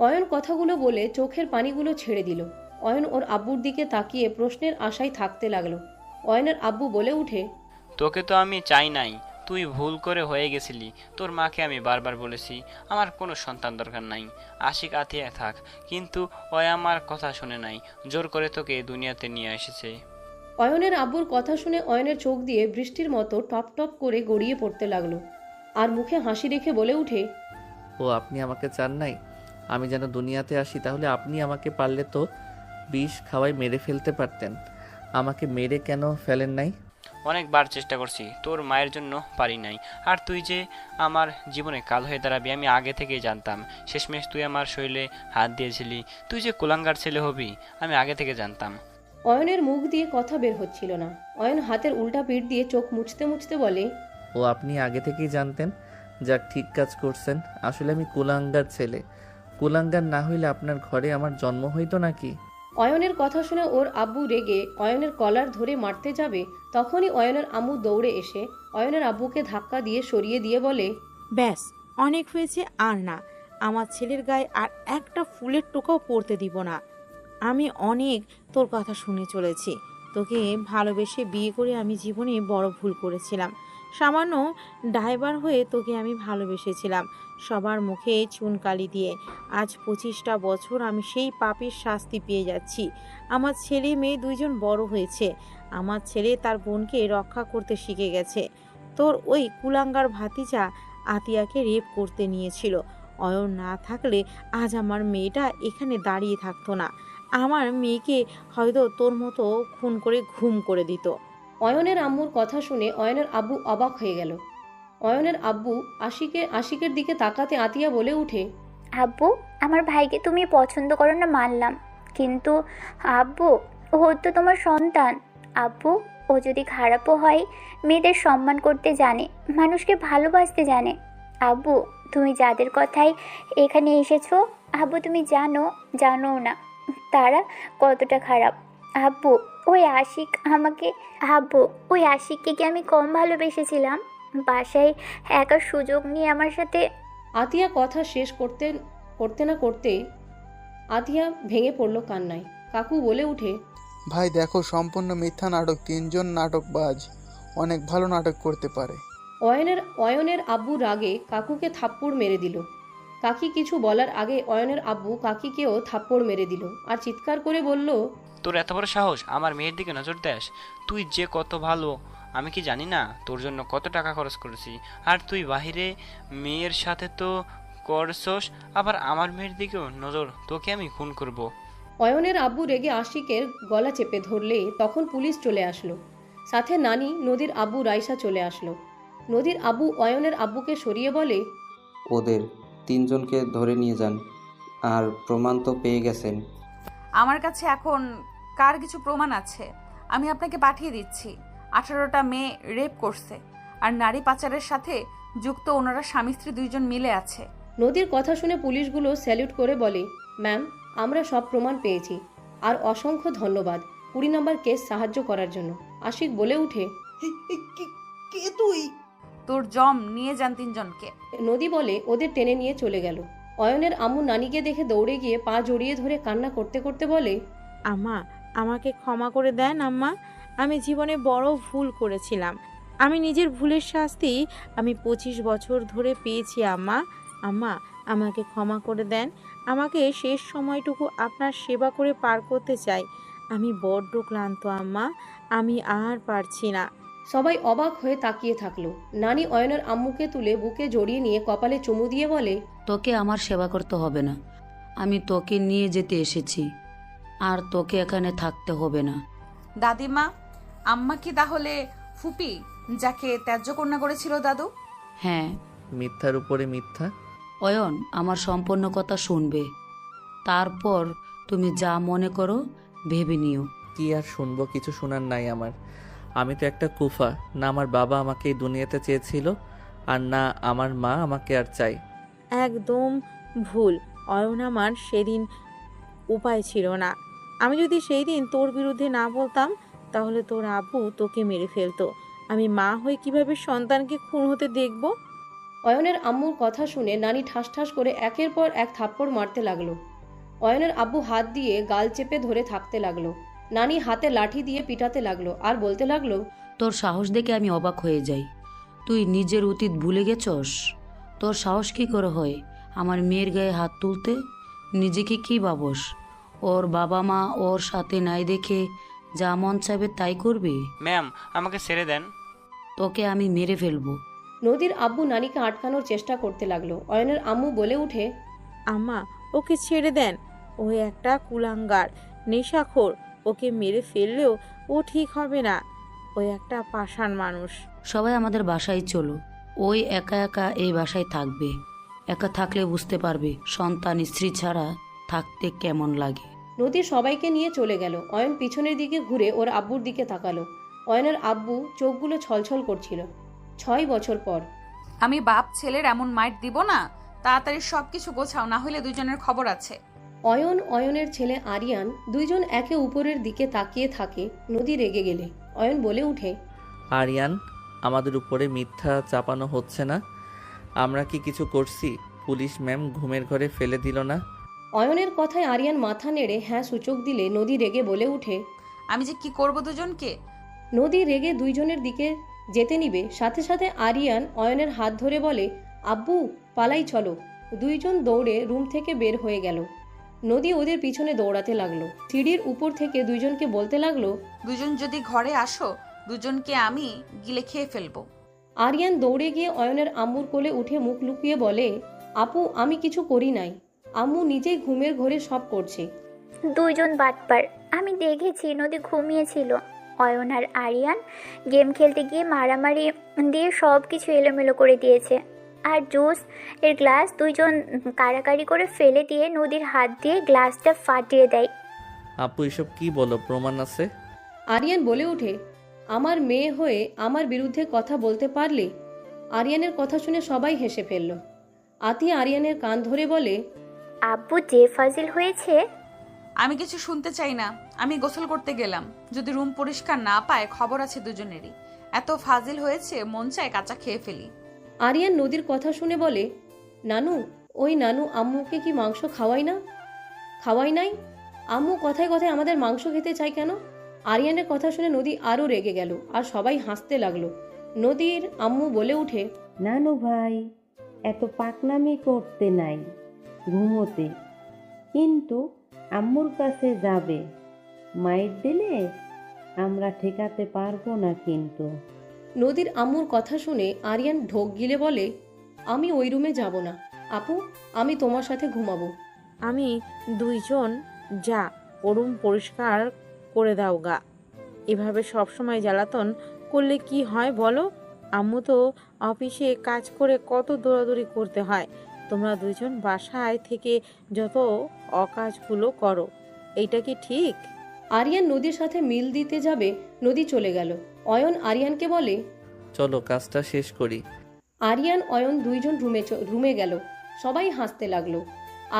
অয়ন কথাগুলো বলে চোখের পানিগুলো ছেড়ে দিল। অয়ন ওর আব্বুর দিকে তাকিয়ে প্রশ্নের আশায় থাকতে লাগলো। অয়নের আব্বু বলে উঠে, তোকে তো আমি চাই নাই, তুই ভুল করে হয়ে গেছিলি। তোর মাকে আমি বারবার বলেছি আমার কোনো সন্তান দরকার নাই, আশিক আতিয়া থাক, কিন্তু ওই আমার কথা শুনে নাই, জোর করে তোকে দুনিয়াতে নিয়ে এসেছে। অয়নের আব্বুর কথা শুনে অয়নের চোখ দিয়ে বৃষ্টির মতো টপ টপ করে গড়িয়ে পড়তে লাগলো। আর মুখে হাসি রেখে বলে উঠে, ও আপনি আমাকে চান নাই আমি যেন দুনিয়াতে আসি? তাহলে আপনি আমাকে পারলে তো বিষ খাওয়াই মেরে ফেলতে পারতেন, আমাকে মেরে কেন ফেলেন নাই? অনেকবার চেষ্টা করছি, তোর মায়ের জন্য পারি নাই। আর তুই যে আমার জীবনে কাল হয়ে দাঁড়াবি আমি আগে থেকেই জানতাম। শেষমেশ তুই আমার শরীরে হাত দিয়েছিলি, তুই যে কুলাঙ্গার ছেলে হবি আমি আগে থেকে জানতাম। অয়নের মুখ দিয়ে কথা বের হচ্ছিল না। অয়ন হাতের উল্টা পিঠ দিয়ে চোখ মুছতে মুছতে বলে, ও আপনি আগে থেকেই জানতেন? যাক, ঠিক কাজ করছেন। আসলে আমি কুলাঙ্গার ছেলে। কুলাঙ্গার না হইলে আপনার ঘরে আমার জন্ম হইতো নাকি? অয়নের কথা শুনে ওর আব্বু রেগে অয়নের কলার ধরে মারতে যাবে, তখনই অয়নের আম্মু দৌড়ে এসে অয়নের আব্বুকে ধাক্কা দিয়ে সরিয়ে দিয়ে বলে, ব্যাস, অনেক হয়েছে, আর না। আমার ছেলের গায়ে আর একটা ফুলের টোকাও পড়তে দিব না। আমি অনেক তোর কথা শুনে চলেছি। তোকে ভালোবেসে বিয়ে করে আমি জীবনে বড় ভুল করেছিলাম। সামান্য ড্রাইভার হয়ে তোকে আমি ভালোবেসেছিলাম সবার মুখে চুনকালি দিয়ে। আজ 25টা বছর আমি সেই পাপের শাস্তি পেয়ে যাচ্ছি। আমার ছেলে মেয়ে দুইজন বড় হয়েছে। আমার ছেলে তার বোনকে রক্ষা করতে শিখে গেছে। তোর ওই কুলাঙ্গার ভাতিজা আতিয়াকে রেপ করতে নিয়েছিল। অয়ন না থাকলে আজ আমার মেয়েটা এখানে দাঁড়িয়ে থাকতো না। আমার মেয়েকে হয়তো তোর মতো খুন করে ঘুম করে দিত। অয়নের আম্মুর কথা শুনে অয়নের আব্বু অবাক হয়ে গেল। অয়নের আব্বু আশিকের দিকে তাকাতে আতিয়া বলে উঠে, আব্বু, আমার ভাইকে তুমি পছন্দ করো না মানলাম, কিন্তু আব্বু, ও তো তোমার সন্তান। আব্বু, ও যদি খারাপও হয় মেয়েদের সম্মান করতে জানে, মানুষকে ভালোবাসতে জানে। আব্বু, তুমি যাদের কথায় এখানে এসেছো, আব্বু তুমি জানো না তারা কতটা খারাপ। আব্বু, ওই আশিককে কি আমি কম ভালোবেসেছিলাম? বাসায় একার সুযোগ নিয়ে আমার সাথে। আতিয়া কথা শেষ করতে না করতেই আতিয়া ভেঙে পড়ল কান্নায়। কাকু বলে উঠে, ভাই দেখো, সম্পূর্ণ মিথ্যা নাটক। 3জন নাটকবাজ অনেক ভালো নাটক করতে পারে। অয়নের আব্বু রাগে কাকুকে থাপ্পড় মেরে দিল। কাকি কিছু বলার আগে অয়নের আব্বু কাকিকেও থাপ্পড় মেরে দিল আর চিৎকার করে বলল, তোর এত বড় সাহস আমার মেয়ের দিকে নজর দেস? তুই যে কত ভালো আমি কি জানি না? তোর জন্য কত টাকা খরচ করেছি, আর তুই বাহিরে মেয়ের সাথে তো করছস, আবার আমার মেয়ের দিকেও নজর? তোকে আমি খুন করব। অয়নের আব্বু রেগে আশিকের গলা চেপে ধরলে তখন পুলিশ চলে আসলো। সাথে নানি নদীর আব্বু রাইসা চলে আসলো। নদীর আব্বু অয়নের আব্বুকে সরিয়ে বলে, ওদের 3জনকে ধরে নিয়ে যান, আর প্রমাণ তো পেয়ে গেছেন। আমার কাছে এখন কার কিছু প্রমাণ আছে? আমি আপনাকে পাঠিয়ে দিচ্ছি। 18টা মেয়ে রেপ করছে আর নারী পাচারের সাথে যুক্ত ওনারা স্বামী স্ত্রী 2জন মিলে আছে। নদীর কথা শুনে পুলিশগুলো স্যালুট করে বলে, ম্যাম, আমরা সব প্রমাণ পেয়েছি। আর অসংখ্য ধন্যবাদ 20 নম্বর কেস সাহায্য করার জন্য। আশিক বলে উঠে, কে তুই? তোর জম নিয়ে যান 3 জনকে। নদী বলে ওদের টেনে নিয়ে চলে গেল। অয়নের আম্মু নানিকে দেখে দৌড়ে গিয়ে পা জড়িয়ে ধরে কান্না করতে করতে বলে, আম্মা, আমাকে ক্ষমা করে দেন আম্মা। আমি জীবনে বড় ভুল করেছিলাম। আমি নিজের ভুলের শাস্তি আমি 25 বছর ধরে পেয়েছি আম্মা। আম্মা, আমাকে ক্ষমা করে দেন। আমাকে শেষ সময়টুকু আপনার সেবা করে পার করতে চাই। আমি বড্ড ক্লান্ত আম্মা, আমি আর পারছি না। সবাই অবাক হয়ে তাকিয়ে থাকলো। নানি অয়নের আম্মুকে তুলে বুকে জড়িয়ে নিয়ে কপালে চুমু দিয়ে বলে, তোকে আমার সেবা করতে হবে না, আমি তোকে নিয়ে যেতে এসেছি, আর তোকে এখানে থাকতে হবে না। দাদিমা, আম্মা কি তাহলে ফুপি যাকে ত্যায্য কন্যা করেছিল দাদু? হ্যাঁ। মিথ্যার উপরে মিথ্যা। অয়ন আমার সম্পূর্ণ কথা শুনবে, তারপর তুমি যা মনে করো ভেবে নিও। কি আর শুনবো, কিছু শোনার নাই আমার। আমি তো একটা কুফা, না আমার বাবা আমাকে এই দুনিয়াতে চেয়েছিল, আর না আমার মা আমাকে আর চাই। একদম ভুল অয়ন, আমার সেদিন উপায় ছিল না। আমি যদি সেই দিন তোর বিরুদ্ধে না বলতাম তাহলে তোর আব্বু তোকে মেরে ফেলতো। আমি মা হয়ে কিভাবে সন্তানকে খুন হতে দেখব? অয়নের আম্মুর কথা শুনে নানি ঠাস ঠাস করে একের পর এক থাপ্পড় মারতে লাগলো। অয়নের আব্বু হাত দিয়ে গাল চেপে ধরে থাকতে লাগলো। নানি হাতে লাঠি দিয়ে পিটাতে লাগলো আর বলতে লাগলো, তোর সাহস দেখে আমি অবাক হয়ে যাই। তুই নিজের অতীত ভুলে গেছস? তোর সাহস কি করে হয় আমার মেয়ের গায়ে হাত তুলতে? নিজেকে কি ভাবস? ওর বাবা মা ওর সাথে নাই দেখে যা মন চাইবে তাই করবি? ম্যাম, আমাকে ছেড়ে দেন। তোকে আমি মেরে ফেলবো। নদীর আব্বু নানিকে আটকানোর চেষ্টা করতে লাগলো। অয়নের আম্মু বলে উঠে, আম্মা, ওকে ছেড়ে দেন। ও একটা কুলাঙ্গার, নেশাখোর। ওকে মেরে ফেললেও ও ঠিক হবে না। ও একটা পাষাণ মানুষ। সবাই আমাদের বাসায় চলো। ওই একা একা এই বাসায় থাকবে। একা থাকলে বুঝতে পারবে সন্তান স্ত্রী ছাড়া থাকতে কেমন লাগে। নদী সবাইকে নিয়ে চলে গেল। অয়ন পিছনের দিকে ঘুরে ওর আব্বুর দিকে তাকালো। অয়নের আব্বু চোখগুলো ছলছল করছিল। 6 বছর পর। আমি বাপ ছেলের এমন মাইট দিব না। তাড়াতাড়ি সবকিছু গোছাও, না হলে দুজনের খবর আছে। অয়ন, অয়নের ছেলে আরিয়ান দুইজন একে উপরের দিকে তাকিয়ে থাকে। নদী রেগে গেলে অয়ন বলে উঠে, আরিয়ান, আমাদের উপরে মিথ্যা চাপানো হচ্ছে না? আমরা কি কিছু করছি? পুলিশ ম্যাম ঘুমের ঘরে ফেলে দিল না? অয়নের কথায় আরিয়ান মাথা নেড়ে হ্যাঁ সূচক দিলে নদী রেগে বলে উঠে, আমি যে কি করব দুজনকে। নদী রেগে দুইজনের দিকে যেতে নিবে, সাথে সাথে আরিয়ান অয়নের হাত ধরে বলে, আব্বু পালাই চলো। দুইজন দৌড়ে রুম থেকে বের হয়ে গেল। নদী ওদের পিছনে দৌড়াতে লাগলো। সিঁড়ির উপর থেকে দুইজনকে বলতে লাগলো, দুজন যদি ঘরে আসো, দুজনকে আমি গিলে খেয়ে ফেলবো। আরিয়ান দৌড়ে গিয়ে অয়নের আম্মুর কোলে উঠে মুখ লুকিয়ে বলে, আপু আমি কিছু করি নাই, আম্মু নিজেই ঘুমের ঘরে সব করছে। দুইজন বাটপার, আমি দেখেছি নদী ঘুমিয়েছিল। অয়ন আর আরিয়ান গেম খেলতে গিয়ে মারামারি দিয়ে সব কিছু এলোমেলো করে দিয়েছে। আর জুস এর গ্লাস দুইজন কাড়াকাড়ি করে ফেলে দিয়ে নদীর হাত দিয়ে গ্লাসটা ফাটিয়ে দেয়। আপু এসব কি বলো, প্রমাণ আছে? আরিয়ান বলে ওঠে, আমার মেয়ে হয়ে আমার বিরুদ্ধে কথা বলতে পারলে? আরিয়ানের কথা শুনে সবাই হেসে ফেলল। আতিয়া আরিয়ানের কান ধরে বলে, আব্বু যে ফাজিল হয়েছে। আমি কিছু শুনতে চাই না। আমি গোসল করতে গেলাম। যদি রুম পরিষ্কার না পায় খবর আছে দুজনেরই। এত ফাজিল হয়েছে, মন চায় কাঁচা খেয়ে ফেলি। আরিয়ান নদীর কথা শুনে বলে, নানু, ওই নানু আম্মুকে কি মাংস খাওয়াই নাই? আম্মু কথায় কথায় আমাদের মাংস খেতে চায় কেন? আরিয়ানের কথা শুনে নদী আরও রেগে গেল আর সবাই হাসতে লাগলো। নদীর আম্মু বলে উঠে, নানু ভাই এত পাকনামি করতে নাই, ঘুমোতে। কিন্তু আম্মুর কাছে যাবে, মাইর দিলে আমরা ঠেকাতে পারবো না। কিন্তু নদীর আম্মুর কথা শুনে আরিয়ান ঢোক গিলে বলে, আমি ওই রুমে যাব না আপু, আমি তোমার সাথে ঘুমাবো। আমি দুইজন যা রুম পরিষ্কার করে দাও গা। এভাবে সবসময় জ্বালাতন করলে কি হয় বলো? আম্মু তো অফিসে কাজ করে কত দৌড়াদৌড়ি করতে হয়। তোমরা দুইজন বাসায় থেকে যত অকাজগুলো করো, এইটা কি ঠিক? আরিয়ান নদীর সাথে মিল দিতে যাবে, নদী চলে গেল। অয়ন আরিয়ানকে বলে, চলো কাজটা শেষ করি। আরিয়ান অয়ন দুইজন রুমে গেল। সবাই হাসতে লাগলো।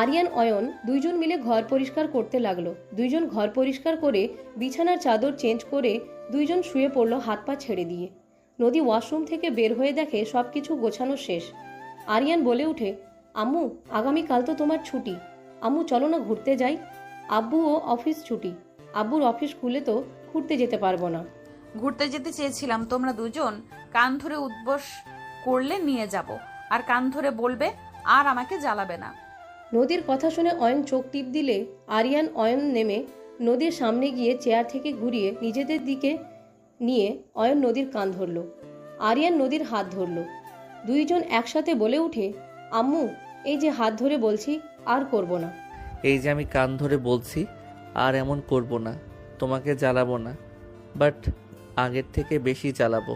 আরিয়ান অয়ন দুইজন মিলে ঘর পরিষ্কার করতে লাগলো। দুইজন ঘর পরিষ্কার করে বিছানার চাদর চেঞ্জ করে দুইজন শুয়ে পড়লো হাত পা ছেড়ে দিয়ে। নদী ওয়াশরুম থেকে বের হয়ে দেখে সব কিছু গোছানো শেষ। আরিয়ান বলে উঠে, আম্মু আগামীকাল তো তোমার ছুটি, আম্মু চলো না ঘুরতে যাই। আব্বুও অফিস ছুটি, আব্বুর অফিস খুলে তো ঘুরতে যেতে পারবো না। ঘুরতে যেতে চেয়েছিলাম, তোমরা দুজন কান ধরে উদ্বোস করলে নিয়ে যাব, আর কান ধরে বলবে আর আমাকে জ্বালাবে না। নদীর কথা শুনে অয়ন চোখ টিপ দিলে আরিয়ান অয়ন নেমে নদীর সামনে গিয়ে চেয়ার থেকে ঘুরিয়ে নিজেদের দিকে নিয়ে অয়ন নদীর কান ধরল। আরিয়ান নদীর হাত ধরল। দুইজন একসাথে বলে উঠে, আম্মু এই যে হাত ধরে বলছি আর করব না। এই যে আমি কান ধরে বলছি আর এমন করব না, তোমাকে জ্বালাবো না, বাট আগের থেকে বেশি জ্বালাবো।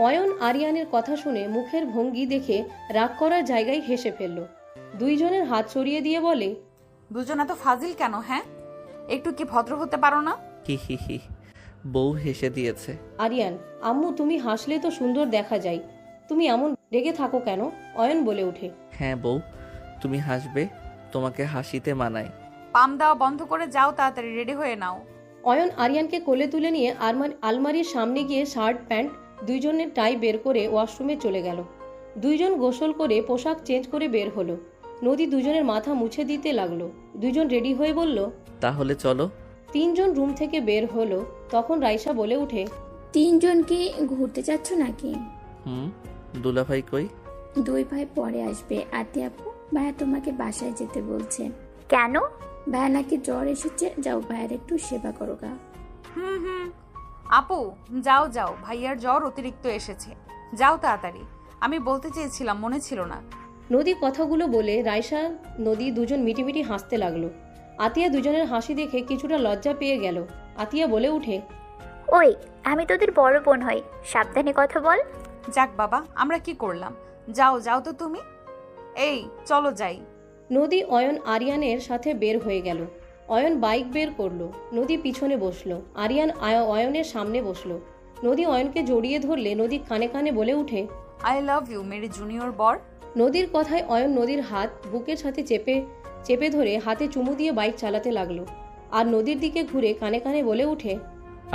অয়ন আরিয়ানের কথা শুনে মুখের ভঙ্গি দেখে রাগ করার জায়গায় হেসে ফেলল। দুইজনের হাত সরিয়ে দিয়ে বলে, দুজন এত ফাজিল কেন? হ্যাঁ, একটু কি ভদ্র হতে পারো না? হি হি হি। বউ হেসে দিয়েছে। আরিয়ান, আম্মু তুমি হাসলে তো সুন্দর দেখা যায়, তুমি এমন রেগে থাকো কেন? অয়ন বলে উঠে। হ্যাঁ বউ, তুমি হাসবে, তোমাকে হাসিতে মানায়। পাম দেওয়া বন্ধ করে যাও, তাড়াতাড়ি রেডি হয়ে নাও। অয়ন আরিয়ানকে কোলে তুলে নিয়ে আলমারির সামনে গিয়ে শার্ট প্যান্ট দুইজনের টাই বের করে ওয়াশরুমে চলে গেল। দুইজন গোসল করে পোশাক চেঞ্জ করে বের হলো। নদী দুজনের মাথা মুছে দিতে লাগলো। দুইজন রেডি হয়ে বলল, তাহলে চলো। তিনজন রুম থেকে বের হলো। তখন রাইসা বলে উঠে, তিনজন কি ঘুরতে যাচ্ছ নাকি? দুলাভাই কই? দুই ভাই পরে আসবে। আতি আপু, ভাইয়া তোমাকে বাসায় যেতে বলছে। কেন? ভাইয়া নাকি জ্বর এসেছে, যাও ভাইয়ার একটু সেবা করো গা। আপু যাও যাও, ভাইয়ার জ্বর অতিরিক্ত এসেছে, যাও তাড়াতাড়ি। আমি বলতে চেয়েছিলাম, মনে ছিল না। নদী কথাগুলো বলে রাইসা নদী দুজন মিটিমিটি হাসতে লাগলো। আতিয়া দুজনের হাসি দেখে কিছুটা লজ্জা পেয়ে গেল। আতিয়া বলে উঠে, ওই আমি তোদের বড় বোন হই, সাবধানে কথা বল। যাক বাবা, আমরা কি করলাম? যাও যাও তো তুমি। এই চলো যাই। নদী অয়ন আরিয়ানের সাথে বের হয়ে গেল। অয়ন বাইক বের করলো। নদী পিছনে বসলো। আরিয়ান অয়নের সামনে বসলো। নদী অয়নকে জড়িয়ে ধরলে নদী কানে কানে বলে উঠে, আই লাভ ইউ মেরি জুনিয়র বর। নদীর কথায় অয়ন নদীর হাত বুকের সাথে চেপে ধরে হাতে চুমু দিয়ে বাইক চালাতে লাগলো। আর নদীর দিকে ঘুরে কানে কানে বলে উঠে,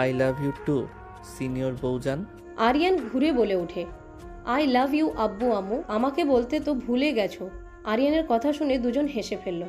I love you too senior বউজান। আরিয়ান ঘুরে বলে উঠে, আই লাভ ইউ আব্বু আম্মু, আমাকে বলতে তো ভুলে গেছো। আরিয়ানের কথা শুনে দুজন হেসে ফেলল।